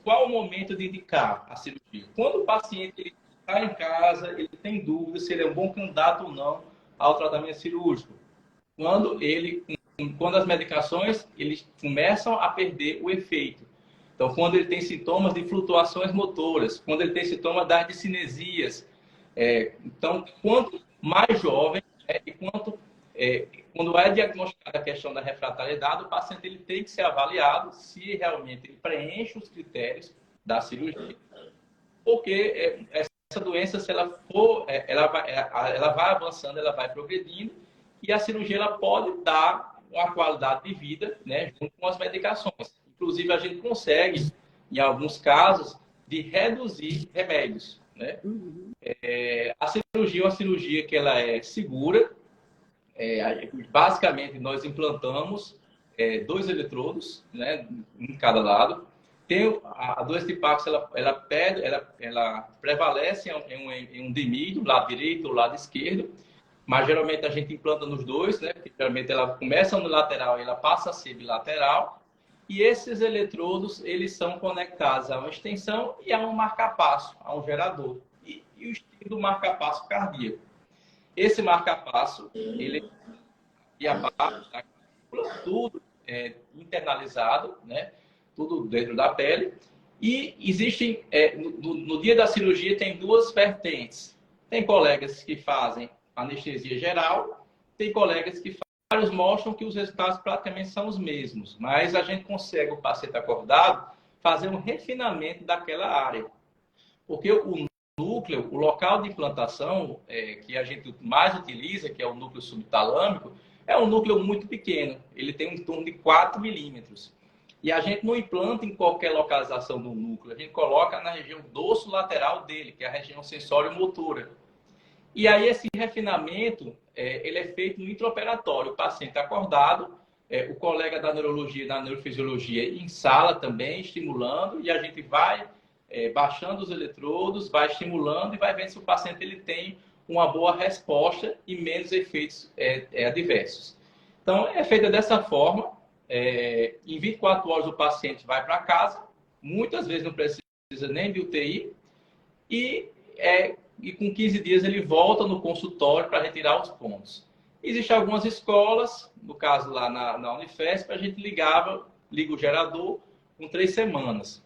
qual é o momento de indicar a cirurgia? Quando o paciente está em casa, ele tem dúvida se ele é um bom candidato ou não ao tratamento cirúrgico. Quando as medicações eles começam a perder o efeito. Então, quando ele tem sintomas de flutuações motoras, quando ele tem sintomas das discinesias. Então, quanto mais jovem e quando é diagnosticada a questão da refratariedade, o paciente ele tem que ser avaliado se realmente ele preenche os critérios da cirurgia. Porque essa doença, se ela for, ela vai avançando, ela vai progredindo, e a cirurgia ela pode dar uma qualidade de vida, né, junto com as medicações. Inclusive, a gente consegue, em alguns casos, de reduzir remédios. Né? A cirurgia é uma cirurgia que ela é segura. Basicamente, nós implantamos 2 eletrodos, né, em cada lado. A doença de Parkinson, ela prevalece em um DMI, do lado direito ou lado esquerdo, mas geralmente a gente implanta nos dois, né? Porque geralmente ela começa no lateral e ela passa a ser bilateral. E esses eletrodos, eles são conectados a uma extensão e a um marca-passo, a um gerador. E o estilo do marca-passo cardíaco. Esse marca-passo, ele e a base da cálcula, tudo internalizado, né? Tudo dentro da pele. E existem, no dia da cirurgia, tem 2 vertentes. Tem colegas que fazem anestesia geral, tem colegas que vários mostram que os resultados praticamente são os mesmos, mas a gente consegue, o paciente acordado, fazer um refinamento daquela área. Porque o núcleo, o local de implantação que a gente mais utiliza, que é o núcleo subtalâmico, é um núcleo muito pequeno. Ele tem em torno de 4 milímetros. E a gente não implanta em qualquer localização do núcleo. A gente coloca na região dorso lateral dele, que é a região sensório-motora. E aí esse refinamento, ele é feito no intraoperatório. O paciente acordado, o colega da neurologia, da neurofisiologia em sala também, estimulando, e a gente vai baixando os eletrodos, vai estimulando e vai vendo se o paciente ele tem uma boa resposta e menos efeitos adversos. Então, é feita dessa forma. Em 24 horas o paciente vai para casa, muitas vezes não precisa nem de UTI, e com 15 dias ele volta no consultório para retirar os pontos. Existem algumas escolas, no caso lá na Unifesp, a gente liga o gerador com 3 semanas.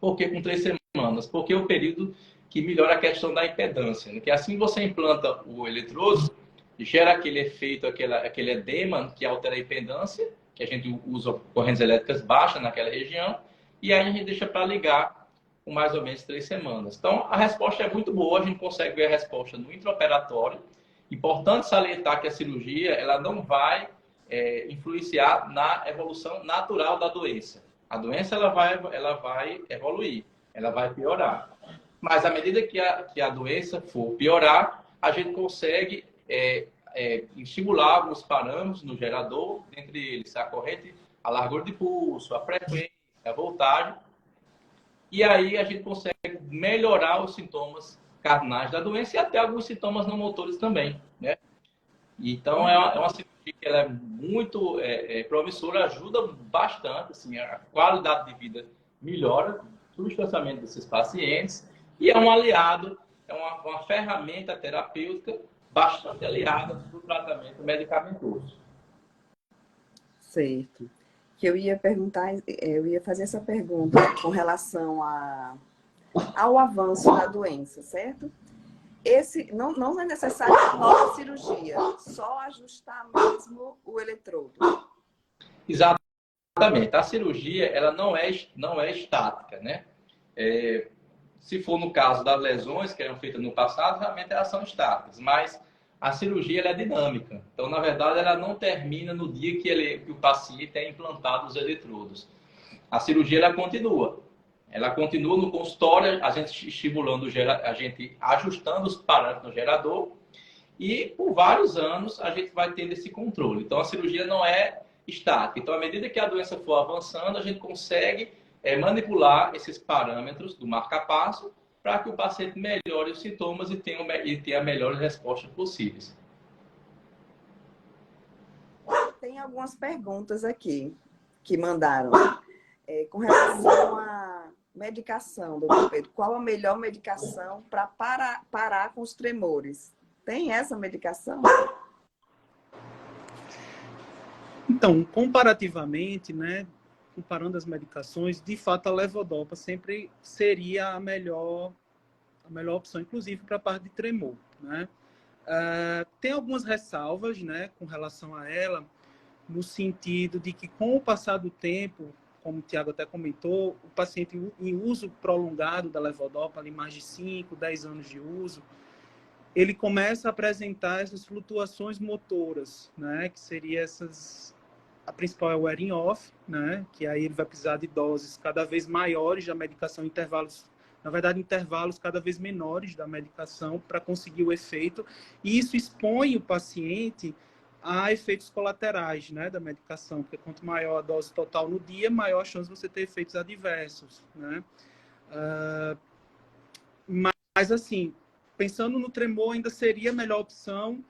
Por que com 3 semanas? Porque é o período que melhora a questão da impedância. Né? Que assim você implanta o eletrodo, gera aquele efeito, aquele edema que altera a impedância, que a gente usa correntes elétricas baixas naquela região, e aí a gente deixa para ligar com mais ou menos 3 semanas. Então, a resposta é muito boa, a gente consegue ver a resposta no intraoperatório. Importante salientar que a cirurgia ela não vai influenciar na evolução natural da doença. A doença ela vai evoluir, ela vai piorar. Mas à medida que a doença for piorar, a gente consegue estimular alguns parâmetros no gerador, entre eles a corrente, a largura de pulso, a frequência, a voltagem, e aí a gente consegue melhorar os sintomas cardinais da doença e até alguns sintomas não motores também, né? Então, é uma cirurgia que ela é muito promissora, ajuda bastante, assim, a qualidade de vida melhora substancialmente desses pacientes e é um aliado, é uma ferramenta terapêutica bastante aliada para o tratamento medicamentoso. Certo. Que eu ia perguntar, eu ia fazer essa pergunta com relação ao avanço da doença, certo? Não é necessário nova cirurgia, só ajustar mesmo o eletrodo. Exatamente. A cirurgia, ela não é estática, né? Se for no caso das lesões que eram feitas no passado, realmente elas são estáticas, mas a cirurgia ela é dinâmica. Então, na verdade, ela não termina no dia que o paciente é implantado os eletrodos. A cirurgia ela continua. Ela continua no consultório, a gente estimulando, a gente ajustando os parâmetros no gerador e por vários anos a gente vai tendo esse controle. Então a cirurgia não é estática. Então à medida que a doença for avançando, a gente consegue manipular esses parâmetros do marca-passo para que o paciente melhore os sintomas e tenha melhores respostas possíveis. Tem algumas perguntas aqui que mandaram. Com relação à medicação, doutor Pedro, qual a melhor medicação para parar com os tremores? Tem essa medicação? Então, comparativamente, né, comparando as medicações, de fato a levodopa sempre seria a melhor opção, inclusive para a parte de tremor, né? Tem algumas ressalvas, né, com relação a ela, no sentido de que com o passar do tempo, como o Tiago até comentou, o paciente em uso prolongado da levodopa, ali mais de 5, 10 anos de uso, ele começa a apresentar essas flutuações motoras, né? Que seria a principal é o wearing off, né? Que aí ele vai precisar de doses cada vez maiores da medicação, intervalos cada vez menores da medicação para conseguir o efeito. E isso expõe o paciente a efeitos colaterais, né, da medicação, porque quanto maior a dose total no dia, maior a chance de você ter efeitos adversos, né? Mas, assim, pensando no tremor, ainda seria a melhor opção,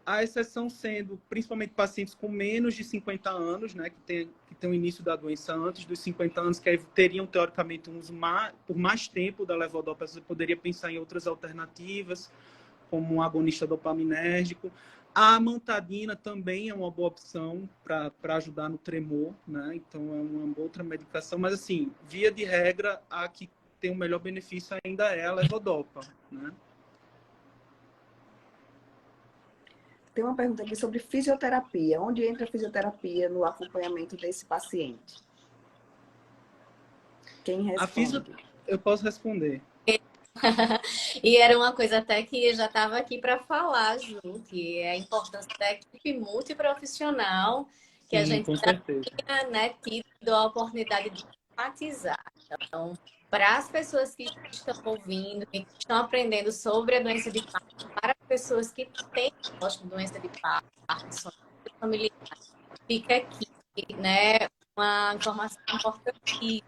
a exceção sendo, principalmente, pacientes com menos de 50 anos, né, que tem o início da doença antes dos 50 anos, que teriam, teoricamente, um uso por mais tempo da levodopa. Você poderia pensar em outras alternativas, como um agonista dopaminérgico. A amantadina também é uma boa opção para ajudar no tremor, né? Então, é uma outra medicação. Mas, assim, via de regra, a que tem o melhor benefício ainda é a levodopa, né? Tem uma pergunta aqui sobre fisioterapia. Onde entra a fisioterapia no acompanhamento desse paciente? Quem responde? Eu posso responder. E era uma coisa até que eu já estava aqui para falar, Ju, que é a importância da equipe multiprofissional, que Sim, a gente com já certeza. tinha, né, tido a oportunidade de enfatizar. Então, para as pessoas que estão ouvindo e que estão aprendendo sobre a doença de Parkinson, para as pessoas que têm doença de Parkinson, familiar, fica aqui, né, uma informação importante.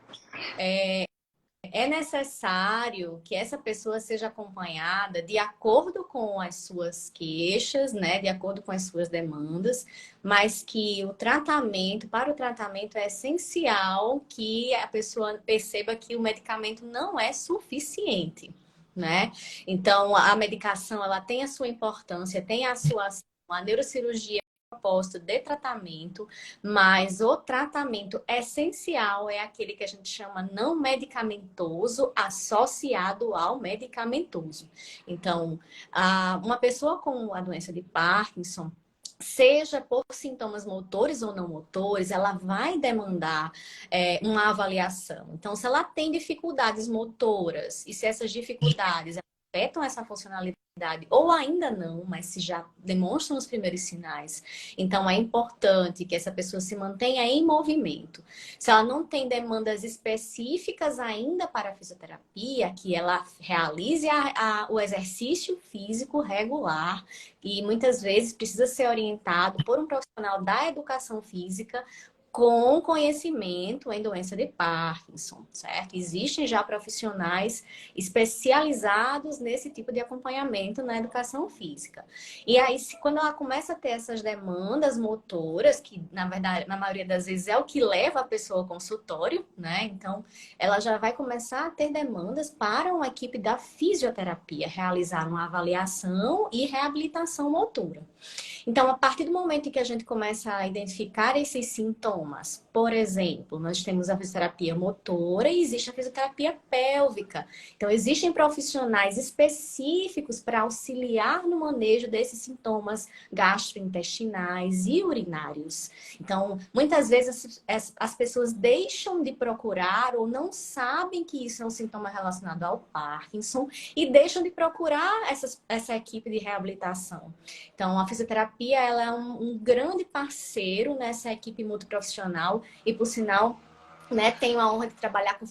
É necessário que essa pessoa seja acompanhada de acordo com as suas queixas, né? De acordo com as suas demandas, mas que para o tratamento é essencial que a pessoa perceba que o medicamento não é suficiente, né? Então, a medicação, ela tem a sua importância, tem a sua ação. A neurocirurgia propósito de tratamento, mas o tratamento essencial é aquele que a gente chama não medicamentoso associado ao medicamentoso. Então, uma pessoa com a doença de Parkinson, seja por sintomas motores ou não motores, ela vai demandar uma avaliação. Então, se ela tem dificuldades motoras e se essas dificuldades afetam essa funcionalidade, ou ainda não, mas se já demonstram os primeiros sinais. Então, é importante que essa pessoa se mantenha em movimento. Se ela não tem demandas específicas ainda para a fisioterapia, que ela realize o exercício físico regular e muitas vezes precisa ser orientado por um profissional da educação física com conhecimento em doença de Parkinson, certo? Existem já profissionais especializados nesse tipo de acompanhamento na educação física. E aí, quando ela começa a ter essas demandas motoras, que na verdade, na maioria das vezes é o que leva a pessoa ao consultório, né? Então, ela já vai começar a ter demandas para uma equipe da fisioterapia realizar uma avaliação e reabilitação motora. Então, a partir do momento em que a gente começa a identificar esses sintomas, por exemplo, nós temos a fisioterapia motora e existe a fisioterapia pélvica. Então, existem profissionais específicos para auxiliar no manejo desses sintomas gastrointestinais e urinários. Então, muitas vezes as pessoas deixam de procurar ou não sabem que isso é um sintoma relacionado ao Parkinson e deixam de procurar essa equipe de reabilitação. Então, a fisioterapia ela é um grande parceiro nessa equipe multiprofissional e, por sinal, né, tenho a honra de trabalhar com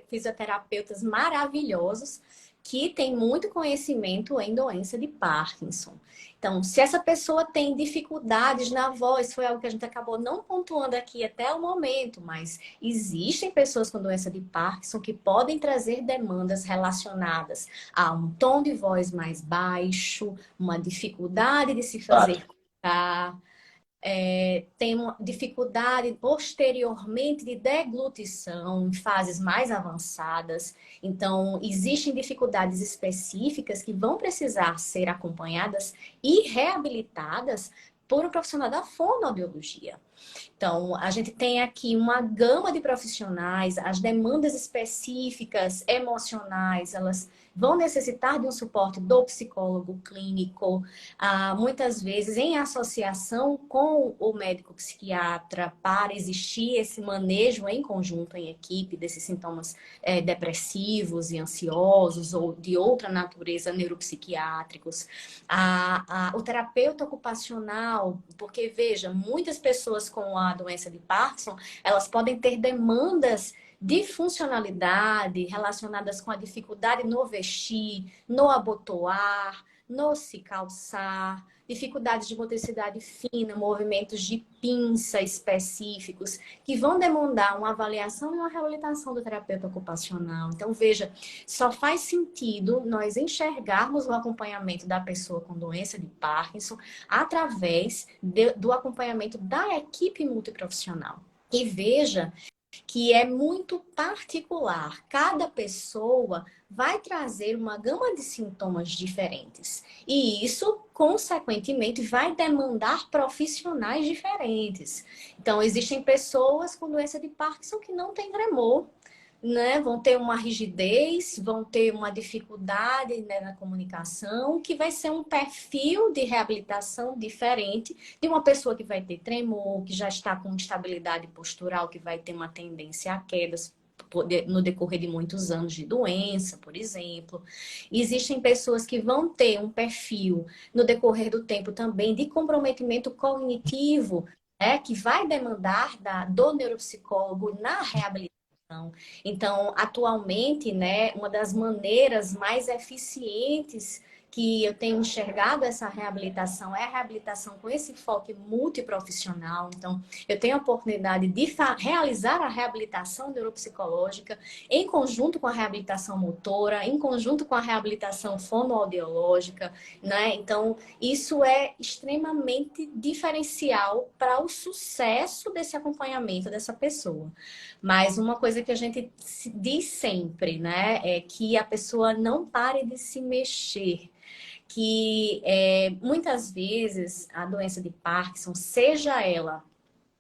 fisioterapeutas maravilhosos que têm muito conhecimento em doença de Parkinson. Então, se essa pessoa tem dificuldades na voz, foi algo que a gente acabou não pontuando aqui até o momento, mas existem pessoas com doença de Parkinson que podem trazer demandas relacionadas a um tom de voz mais baixo, uma dificuldade de se fazer comunicar, tem uma dificuldade posteriormente de deglutição em fases mais avançadas. Então, existem dificuldades específicas que vão precisar ser acompanhadas e reabilitadas por um profissional da fonoaudiologia. Então, a gente tem aqui uma gama de profissionais, as demandas específicas, emocionais, elas vão necessitar de um suporte do psicólogo clínico, muitas vezes em associação com o médico psiquiatra, para existir esse manejo em conjunto, em equipe, desses sintomas depressivos e ansiosos ou de outra natureza neuropsiquiátricos. O terapeuta ocupacional, porque veja, muitas pessoas com a doença de Parkinson, elas podem ter demandas de funcionalidade relacionadas com a dificuldade no vestir, no abotoar, no se calçar, dificuldades de motricidade fina, movimentos de pinça específicos, que vão demandar uma avaliação e uma reabilitação do terapeuta ocupacional. Então, veja, só faz sentido nós enxergarmos o acompanhamento da pessoa com doença de Parkinson através do acompanhamento da equipe multiprofissional. E veja que é muito particular. Cada pessoa vai trazer uma gama de sintomas diferentes. E isso, consequentemente, vai demandar profissionais diferentes. Então, existem pessoas com doença de Parkinson que não têm tremor, né? Vão ter uma rigidez, vão ter uma dificuldade, né, na comunicação, que vai ser um perfil de reabilitação diferente de uma pessoa que vai ter tremor, que já está com instabilidade postural, que vai ter uma tendência a quedas no decorrer de muitos anos de doença, por exemplo. E existem pessoas que vão ter um perfil no decorrer do tempo também de comprometimento cognitivo, né, que vai demandar do neuropsicólogo na reabilitação. Então, atualmente, né, uma das maneiras mais eficientes que eu tenho enxergado essa reabilitação é a reabilitação com esse foco multiprofissional. Então, eu tenho a oportunidade de realizar a reabilitação neuropsicológica em conjunto com a reabilitação motora, em conjunto com a reabilitação fonoaudiológica, né? Então, isso é extremamente diferencial para o sucesso desse acompanhamento dessa pessoa. Mas uma coisa que a gente diz sempre, né, é que a pessoa não pare de se mexer. Que muitas vezes a doença de Parkinson, seja ela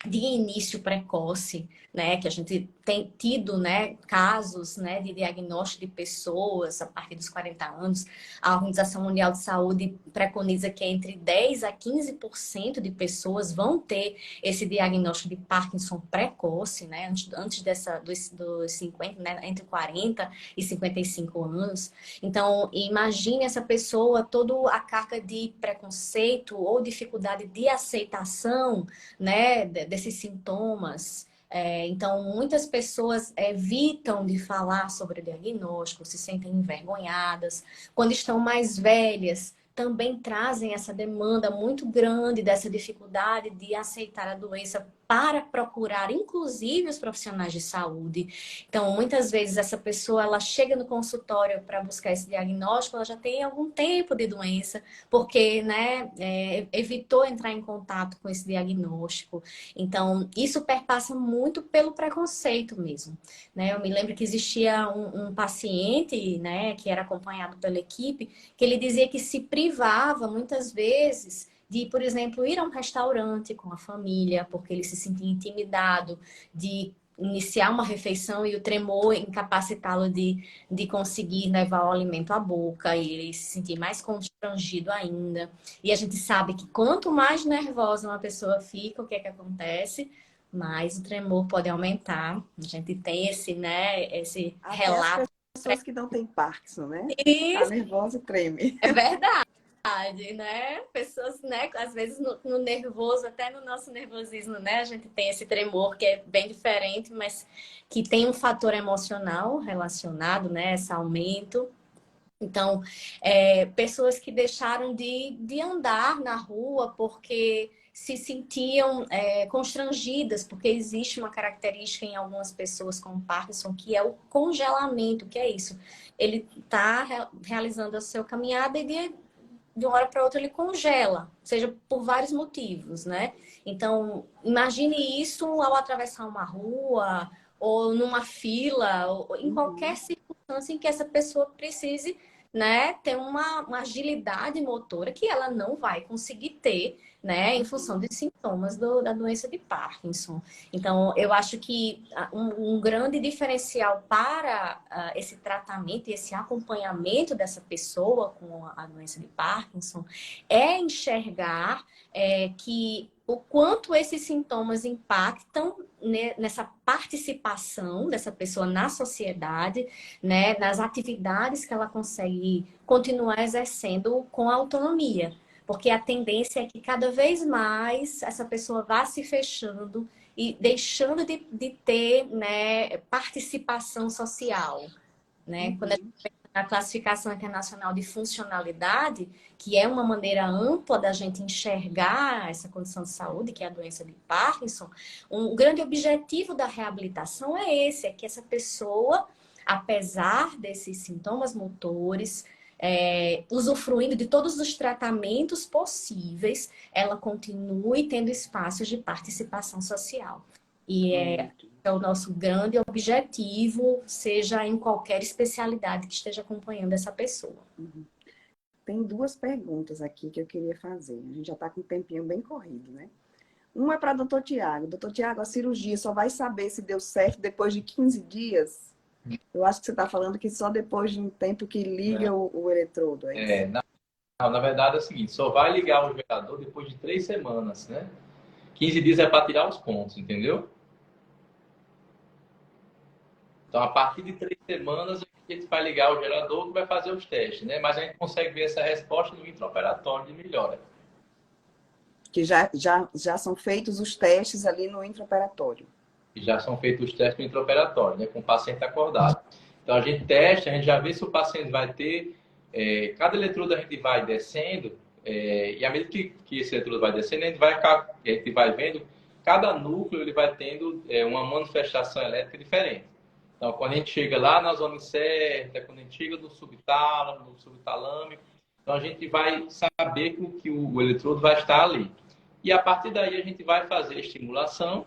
de início precoce, né, que a gente tem tido, né, casos, né, de diagnóstico de pessoas a partir dos 40 anos. A Organização Mundial de Saúde preconiza que entre 10 a 15% de pessoas vão ter esse diagnóstico de Parkinson precoce, né, antes dos 50, né, entre 40 e 55 anos. Então, imagine essa pessoa, toda a carga de preconceito ou dificuldade de aceitação, né, desses sintomas. Então, muitas pessoas evitam de falar sobre o diagnóstico, se sentem envergonhadas. Quando estão mais velhas, também trazem essa demanda muito grande dessa dificuldade de aceitar a doença para procurar, inclusive, os profissionais de saúde. Então, muitas vezes, essa pessoa ela chega no consultório para buscar esse diagnóstico, ela já tem algum tempo de doença, porque, né, evitou entrar em contato com esse diagnóstico. Então, isso perpassa muito pelo preconceito mesmo, né? Eu me lembro que existia um paciente, né, que era acompanhado pela equipe, que ele dizia que se privava muitas vezes de, por exemplo, ir a um restaurante com a família, porque ele se sentia intimidado de iniciar uma refeição e o tremor incapacitá-lo de conseguir levar o alimento à boca, e ele se sentir mais constrangido ainda. E a gente sabe que quanto mais nervosa uma pessoa fica, o que é que acontece? Mais o tremor pode aumentar. A gente tem esse, né, esse Até relato. as pessoas que não têm Parkinson, né? Tá Isso nervosa e treme. é verdade. Né? Pessoas, né, às vezes no nervoso, até no nosso nervosismo, né, a gente tem esse tremor que é bem diferente, mas que tem um fator emocional relacionado, né, esse aumento. Então, pessoas que deixaram de andar na rua porque se sentiam constrangidas, porque existe uma característica em algumas pessoas com Parkinson, que é o congelamento, que é isso. Ele está realizando a sua caminhada e de uma hora para outra ele congela, seja por vários motivos, né? Então, imagine isso ao atravessar uma rua, ou numa fila, ou em qualquer circunstância em que essa pessoa precise, né, ter uma agilidade motora que ela não vai conseguir ter, né, em função dos sintomas da doença de Parkinson. Então, eu acho que um grande diferencial para esse tratamento e esse acompanhamento dessa pessoa com a doença de Parkinson é enxergar que o quanto esses sintomas impactam nessa participação dessa pessoa na sociedade, né, nas atividades que ela consegue continuar exercendo com autonomia. Porque a tendência é que cada vez mais essa pessoa vá se fechando e deixando de ter, né, participação social, né? Quando a gente pensa na classificação internacional de funcionalidade, que é uma maneira ampla da gente enxergar essa condição de saúde, que é a doença de Parkinson, um grande objetivo da reabilitação é esse, é que essa pessoa, apesar desses sintomas motores, usufruindo de todos os tratamentos possíveis, ela continue tendo espaços de participação social. E é o nosso grande objetivo, seja em qualquer especialidade que esteja acompanhando essa pessoa. Tem duas perguntas aqui que eu queria fazer. A gente já está com um tempinho bem corrido, né? Uma é para o doutor Tiago. Doutor Tiago, a cirurgia só vai saber se deu certo depois de 15 dias? Eu acho que você está falando que só depois de um tempo que liga o eletrodo. Na verdade é o seguinte, só vai ligar o gerador depois de 3 semanas, né? 15 dias é para tirar os pontos, entendeu? Então, a partir de 3 semanas, a gente vai ligar o gerador que vai fazer os testes, né? Mas a gente consegue ver essa resposta no intraoperatório de melhora. Que já são feitos os testes ali no intraoperatório. E já são feitos os testes no intraoperatório, né? Com o paciente acordado. Então, a gente testa, a gente já vê se o paciente vai ter... cada eletrodo a gente vai descendo, e à medida que esse eletrodo vai descendo, a gente vai vendo, cada núcleo ele vai tendo uma manifestação elétrica diferente. Então, quando a gente chega lá na zona incerta, quando a gente chega no subtálamo, no subtalâmico, então a gente vai saber que o eletrodo vai estar ali. E a partir daí a gente vai fazer a estimulação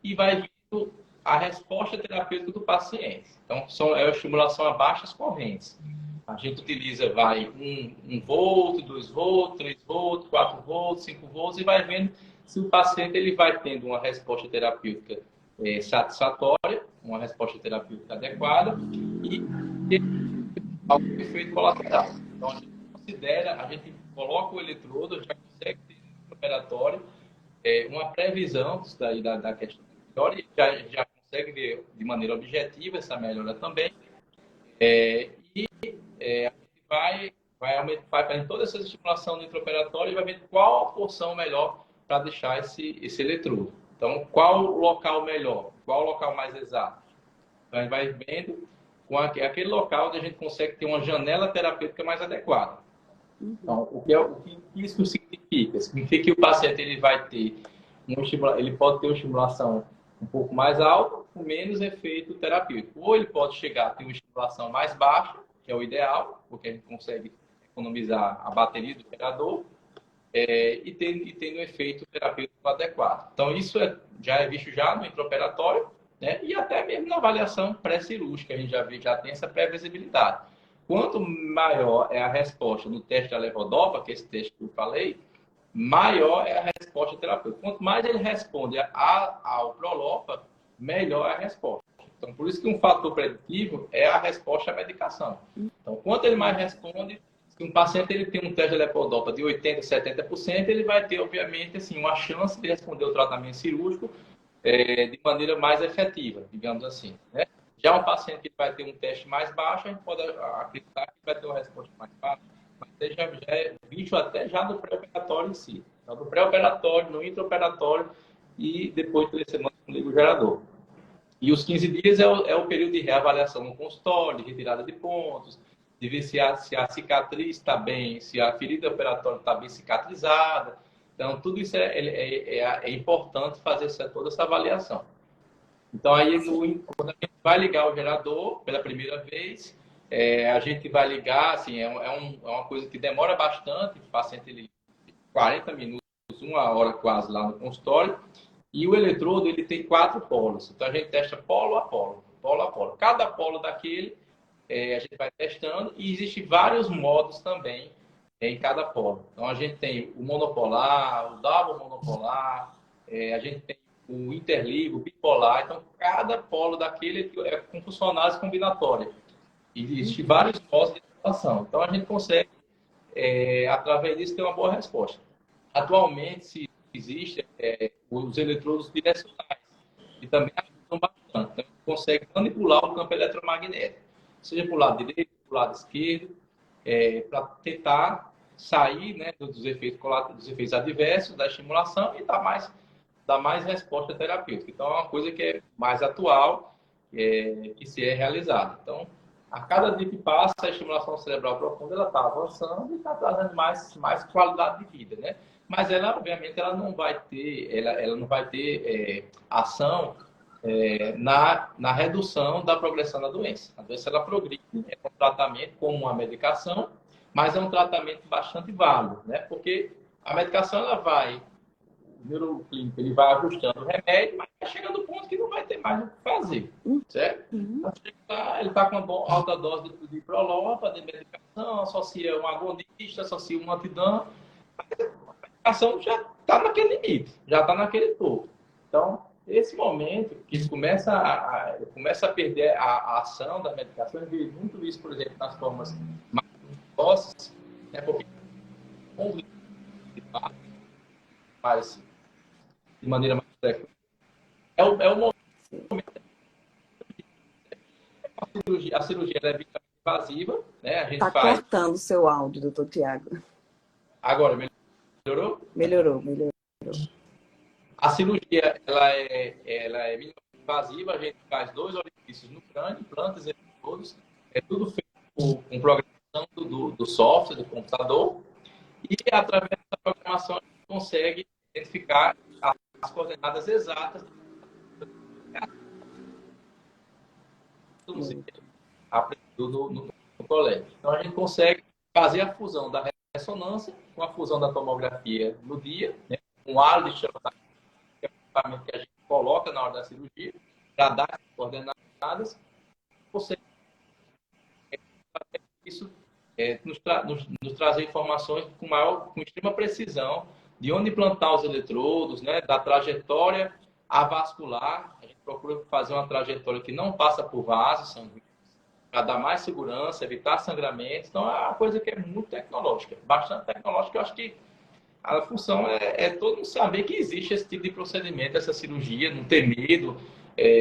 e vai vendo a resposta terapêutica do paciente. Então, é uma estimulação a baixas correntes. A gente utiliza 1 volt, 2 volts, 3 volts, 4 volts, 5 volts e vai vendo se o paciente ele vai tendo uma resposta terapêutica satisfatória, uma resposta terapêutica adequada e ter algum efeito colateral. Então, a gente considera, a gente coloca o eletrodo, já consegue ter no operatório uma previsão da questão da melhora, e já consegue ver de maneira objetiva essa melhora também. A gente vai fazendo toda essa estimulação no intraoperatório e vai ver qual a porção melhor para deixar esse eletrodo. Então, qual o local melhor? Qual o local mais exato? Então, a gente vai vendo com aquele local onde a gente consegue ter uma janela terapêutica mais adequada. Então, o que isso significa? Significa que o paciente ele vai ter ele pode ter uma estimulação um pouco mais alta, com menos efeito terapêutico. Ou ele pode chegar a ter uma estimulação mais baixa, que é o ideal, porque a gente consegue economizar a bateria do operador, e tendo um efeito terapêutico adequado. Então, isso já é visto já no intraoperatório, né? E até mesmo na avaliação pré-cirúrgica, a gente já tem essa previsibilidade. Quanto maior é a resposta no teste da levodopa, que é esse teste que eu falei, maior é a resposta terapêutica. Quanto mais ele responde ao Prolopa, melhor é a resposta. Então, por isso que um fator preditivo é a resposta à medicação. Então, quanto ele mais responde, se um paciente ele tem um teste de levodopa de 80%, 70%, ele vai ter, obviamente, assim, uma chance de responder o tratamento cirúrgico de maneira mais efetiva, digamos assim, né? Já um paciente que vai ter um teste mais baixo, a gente pode acreditar que vai ter uma resposta mais baixa, mas já é visto até já no pré-operatório em si. Então, no pré-operatório, no intraoperatório e depois de 3 semanas com o ligo gerador. E os 15 dias é o período de reavaliação no consultório, de retirada de pontos, de ver se a cicatriz está bem, se a ferida operatória está bem cicatrizada. Então, tudo isso é importante fazer toda essa avaliação. Então, aí, quando a gente vai ligar o gerador pela primeira vez, a gente vai ligar, assim, é uma coisa que demora bastante, o paciente, ele 40 minutos, 1 hora quase lá no consultório, e o eletrodo, ele tem 4 polos. Então, a gente testa polo a polo, polo a polo. Cada polo daquele, a gente vai testando, e existem vários modos também em cada polo. Então, a gente tem o monopolar, o double monopolar, a gente tem o interligo, o bipolar. Então, cada polo daquele é com funcionalidades combinatórias. Existem vários modos de atuação. Então, a gente consegue, através disso, ter uma boa resposta. Atualmente, se existe os eletrodos direcionais, que também ajudam bastante. Então, a gente consegue manipular o campo eletromagnético, seja para o lado direito, para o lado esquerdo, para tentar sair, né, dos efeitos adversos da estimulação e dar mais resposta terapêutica. Então, é uma coisa que é mais atual, que se é realizada. Então, a cada dia que passa, a estimulação cerebral profunda ela está avançando e está trazendo mais qualidade de vida, né? Mas ela, obviamente, ela não vai ter ação na redução da progressão da doença. A doença ela progride, é um tratamento como uma medicação, mas é um tratamento bastante válido, né? Porque a medicação ela vai, o neuroclínico ele vai ajustando o remédio, mas vai chegando ao ponto que não vai ter mais o que fazer, certo? Então, ele está com uma alta dose de Prolopa, de medicação, associa um agonista, associa um antidam, a medicação já está naquele limite, já está naquele topo. Então, esse momento que começa a perder a ação da medicação, eu vejo muito isso, por exemplo, nas formas mais precoces, né? Porque mais de maneira mais frequente é o momento. A cirurgia é invasiva, né? A gente faz. Está cortando o seu áudio, doutor Tiago. Agora, melhorou? Melhorou. A cirurgia ela é minimamente invasiva, a gente faz 2 orifícios no crânio, implantes e todos. É tudo feito com programação do software, do computador. E através da programação a gente consegue identificar as coordenadas exatas aprendido no colégio. Então a gente consegue fazer a fusão da ressonância com a fusão da tomografia no dia, né? Um halo de chama, que é o equipamento que a gente coloca na hora da cirurgia, para dar as coordenadas. Você isso nos trazer informações com extrema precisão de onde implantar os eletrodos, né, da trajetória avascular. A gente procura fazer uma trajetória que não passa por vasos sanguíneos, para dar mais segurança, evitar sangramento. Então, é uma coisa que é muito tecnológica, bastante tecnológica. Eu acho que a função é todo mundo saber que existe esse tipo de procedimento, essa cirurgia, não ter medo.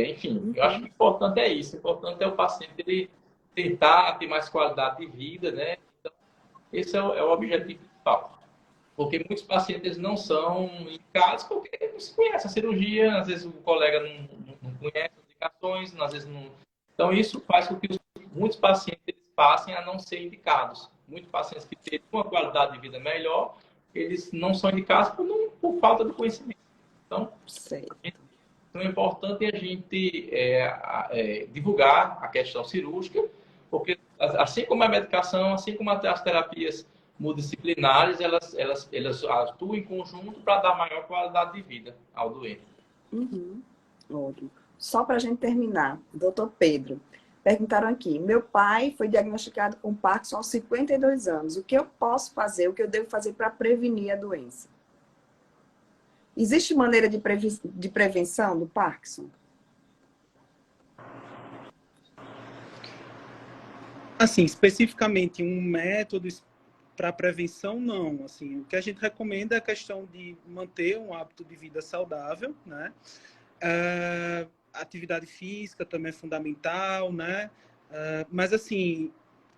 Enfim, eu acho que o importante é isso. O importante é o paciente ele tentar ter mais qualidade de vida, né? Então, esse é o objetivo principal. Porque muitos pacientes não são indicados porque não se conhece a cirurgia, às vezes o colega não conhece as indicações, às vezes não. Então, isso faz com que muitos pacientes passem a não ser indicados. Muitos pacientes que têm uma qualidade de vida melhor, eles não são indicados por falta de conhecimento. Então, é importante a gente divulgar a questão cirúrgica, porque assim como a medicação, assim como as terapias multidisciplinares, elas atuam em conjunto para dar maior qualidade de vida ao doente. Ótimo. Só para a gente terminar, doutor Pedro, perguntaram aqui, meu pai foi diagnosticado com Parkinson aos 52 anos. O que eu posso fazer, o que eu devo fazer para prevenir a doença? Existe maneira de prevenção do Parkinson? Assim, especificamente um método para prevenção, não. Assim, o que a gente recomenda é a questão de manter um hábito de vida saudável, né? Atividade física também é fundamental, né? Mas, assim,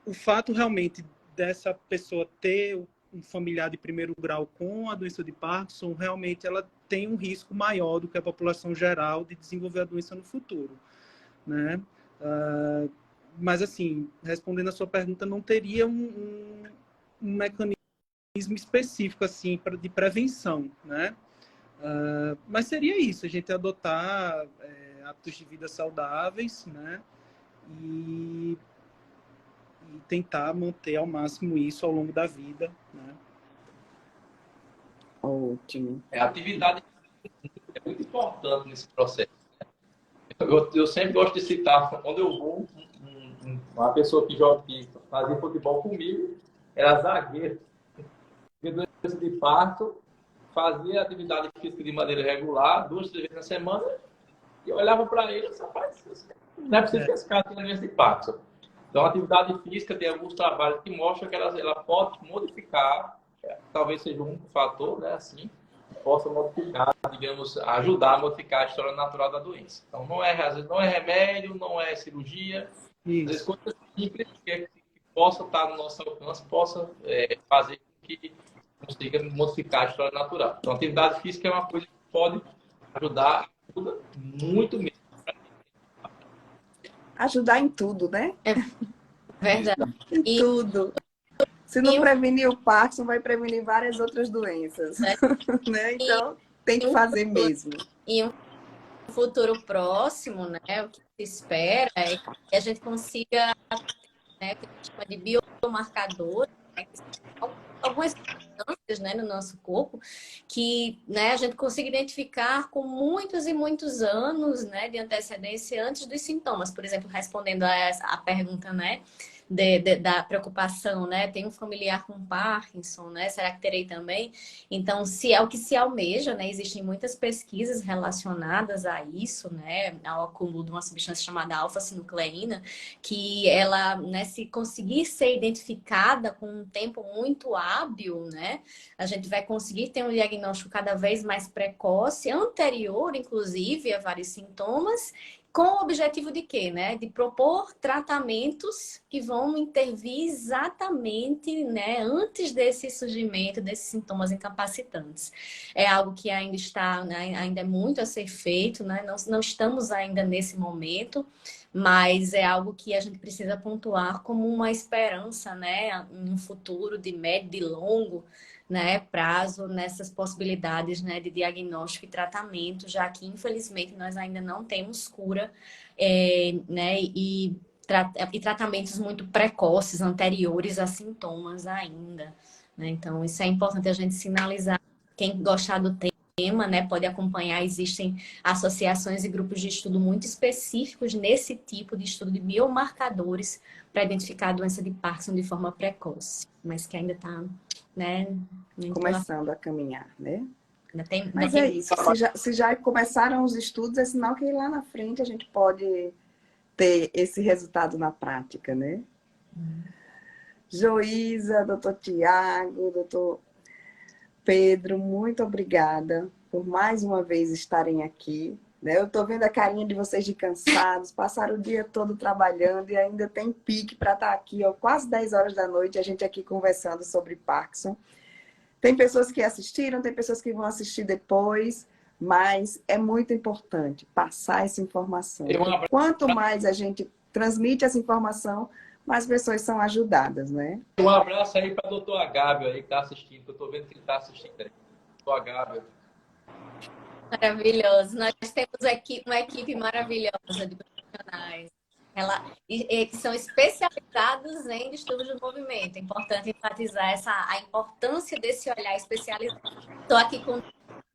o fato realmente dessa pessoa ter um familiar de primeiro grau com a doença de Parkinson, realmente ela tem um risco maior do que a população geral de desenvolver a doença no futuro, né? Mas, assim, respondendo a sua pergunta, não teria um mecanismo específico, assim, de prevenção, né? Mas seria isso, a gente adotar hábitos de vida saudáveis, né? E tentar manter ao máximo isso ao longo da vida, né? Ótimo. A atividade é muito importante nesse processo. Eu sempre gosto de citar, quando eu vou, uma pessoa que fazia futebol comigo, era zagueiro, tinha doença de Parkinson, fazia atividade física de maneira regular, 2, 3 vezes na semana, e eu olhava para ele e disse, rapaz, não é possível que esse cara tenha doença de Parkinson. Então, a atividade física tem alguns trabalhos que mostram que ela pode modificar, talvez seja um fator, né, assim, possa modificar, digamos, ajudar a modificar a história natural da doença. Então, às vezes não é remédio, não é cirurgia, às vezes coisas simples que possa estar no nosso alcance, possa fazer com que consiga modificar a história natural. Então, a atividade física é uma coisa que pode ajuda muito mesmo. Ajudar em tudo, né? É verdade. Em tudo. Se não prevenir o Parkinson, vai prevenir várias outras doenças. Né? Então, tem que fazer mesmo. E um futuro próximo, né? O que se espera é que a gente consiga, né, que a gente chama de biomarcadores, né, que são algumas substâncias, né, no nosso corpo, que, né, a gente consiga identificar com muitos e muitos anos, né, de antecedência antes dos sintomas. Por exemplo, respondendo a pergunta, né, da preocupação, né? Tem um familiar com Parkinson, né? Será que terei também? Então, se é o que se almeja, né? Existem muitas pesquisas relacionadas a isso, né? Ao acúmulo de uma substância chamada alfa-sinucleína, que ela, né, se conseguir ser identificada com um tempo muito hábil, né? A gente vai conseguir ter um diagnóstico cada vez mais precoce, anterior, inclusive, a vários sintomas. Com o objetivo de quê, né? De propor tratamentos que vão intervir exatamente, né, antes desse surgimento desses sintomas incapacitantes. É algo que ainda está, né, ainda é muito a ser feito, né? Não estamos ainda nesse momento, mas é algo que a gente precisa pontuar como uma esperança, né, em um futuro de médio e longo, né, prazo nessas possibilidades, né, de diagnóstico e tratamento, já que infelizmente nós ainda não temos cura, né, e tratamentos muito precoces, anteriores a sintomas ainda, né? Então isso é importante a gente sinalizar. Quem gostar do tema, né, pode acompanhar, existem associações e grupos de estudo muito específicos nesse tipo de estudo de biomarcadores para identificar a doença de Parkinson de forma precoce, mas que ainda está, né, começando a caminhar, né? Ainda Mas é isso, se já começaram os estudos, é sinal que lá na frente a gente pode ter esse resultado na prática, né? Joísa, doutor Tiago, doutor Pedro, muito obrigada por mais uma vez estarem aqui, né? Eu estou vendo a carinha de vocês de cansados, passaram o dia todo trabalhando e ainda tem pique para estar aqui, ó, quase 10 horas da noite, a gente aqui conversando sobre Parkinson. Tem pessoas que assistiram, tem pessoas que vão assistir depois, mas é muito importante passar essa informação. Quanto mais a gente transmite essa informação, mais pessoas são ajudadas, né? Um abraço aí para o doutor Agábio aí que está assistindo, que eu estou vendo que ele está assistindo aí. Doutor Agábio. Maravilhoso. Nós temos uma equipe maravilhosa de profissionais. Que são especializados em distúrbios do movimento. É importante enfatizar a importância desse olhar especializado. Estou aqui com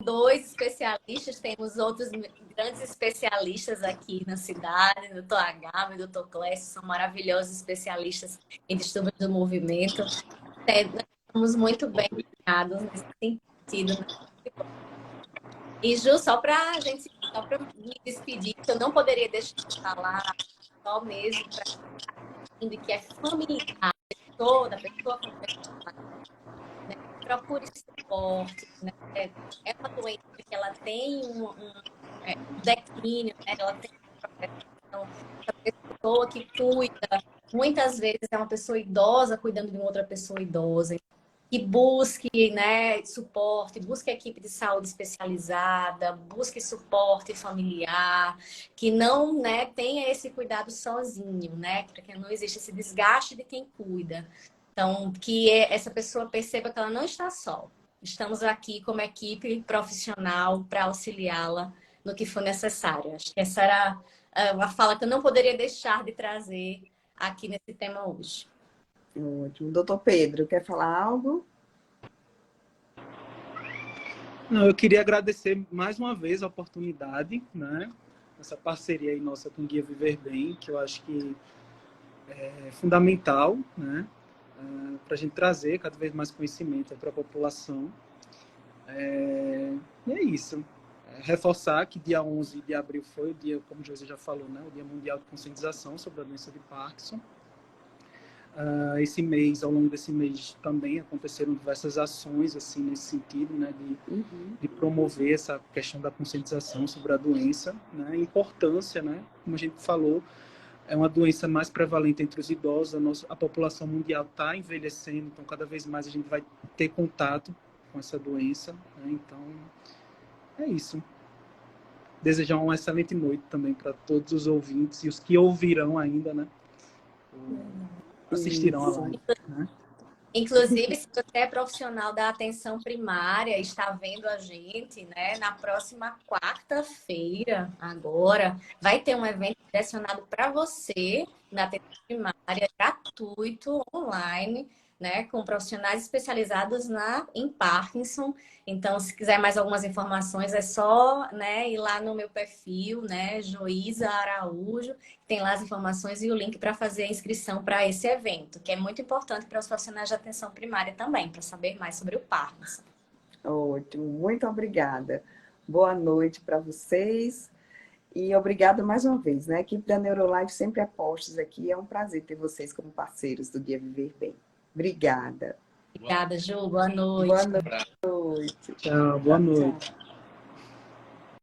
2 especialistas, temos outros grandes especialistas aqui na cidade, o Dr. Agábio e o Dr. Clécio, são maravilhosos especialistas em distúrbios do movimento. Nós estamos muito bem alinhados nesse sentido. E, Ju, só para me despedir, que eu não poderia deixar de falar, só mesmo para que é familiar, toda pessoa com né? Procure suporte, né? É uma doença que ela tem um declínio, né? Ela tem uma progressão. A pessoa que cuida, muitas vezes é uma pessoa idosa cuidando de uma outra pessoa idosa. Que busque, né, suporte, busque equipe de saúde especializada, busque suporte familiar, que não, né, tenha esse cuidado sozinho, né, porque não existe esse desgaste de quem cuida. Então, que essa pessoa perceba que ela não está só. Estamos aqui como equipe profissional para auxiliá-la no que for necessário. Acho que essa era a fala que eu não poderia deixar de trazer aqui nesse tema hoje. Ótimo. Doutor Pedro, quer falar algo? Não, eu queria agradecer mais uma vez a oportunidade, né? Essa parceria aí nossa com o Guia Viver Bem, que eu acho que é fundamental, né? Para a gente trazer cada vez mais conhecimento para a população. E é isso. Reforçar que dia 11 de abril foi o dia, como o José já falou, né? O Dia Mundial de Conscientização sobre a doença de Parkinson. Esse mês, ao longo desse mês, também aconteceram diversas ações assim nesse sentido, né, de promover essa questão da conscientização sobre a doença, né, a importância, né, como a gente falou, é uma doença mais prevalente entre os idosos, a população mundial está envelhecendo, então cada vez mais a gente vai ter contato com essa doença, né, então é isso. Desejar uma excelente noite também para todos os ouvintes e os que ouvirão ainda, né, assistirão a live, né? Inclusive, se você é profissional da atenção primária, está vendo a gente, né? Na próxima quarta-feira, agora, vai ter um evento direcionado para você na atenção primária, gratuito, online, né? Com profissionais especializados em Parkinson. Então, se quiser mais algumas informações, é só, né, ir lá no meu perfil, né? Joísa Araújo. Tem lá as informações e o link para fazer a inscrição para esse evento, que é muito importante para os profissionais de atenção primária também, para saber mais sobre o Parkinson. Ótimo, muito obrigada. Boa noite para vocês e obrigada mais uma vez, né? A equipe da Neurolife sempre apostos aqui, é um prazer ter vocês como parceiros do Guia Viver Bem. Obrigada. Obrigada, Ju. Boa noite. Boa noite. Tchau, boa noite.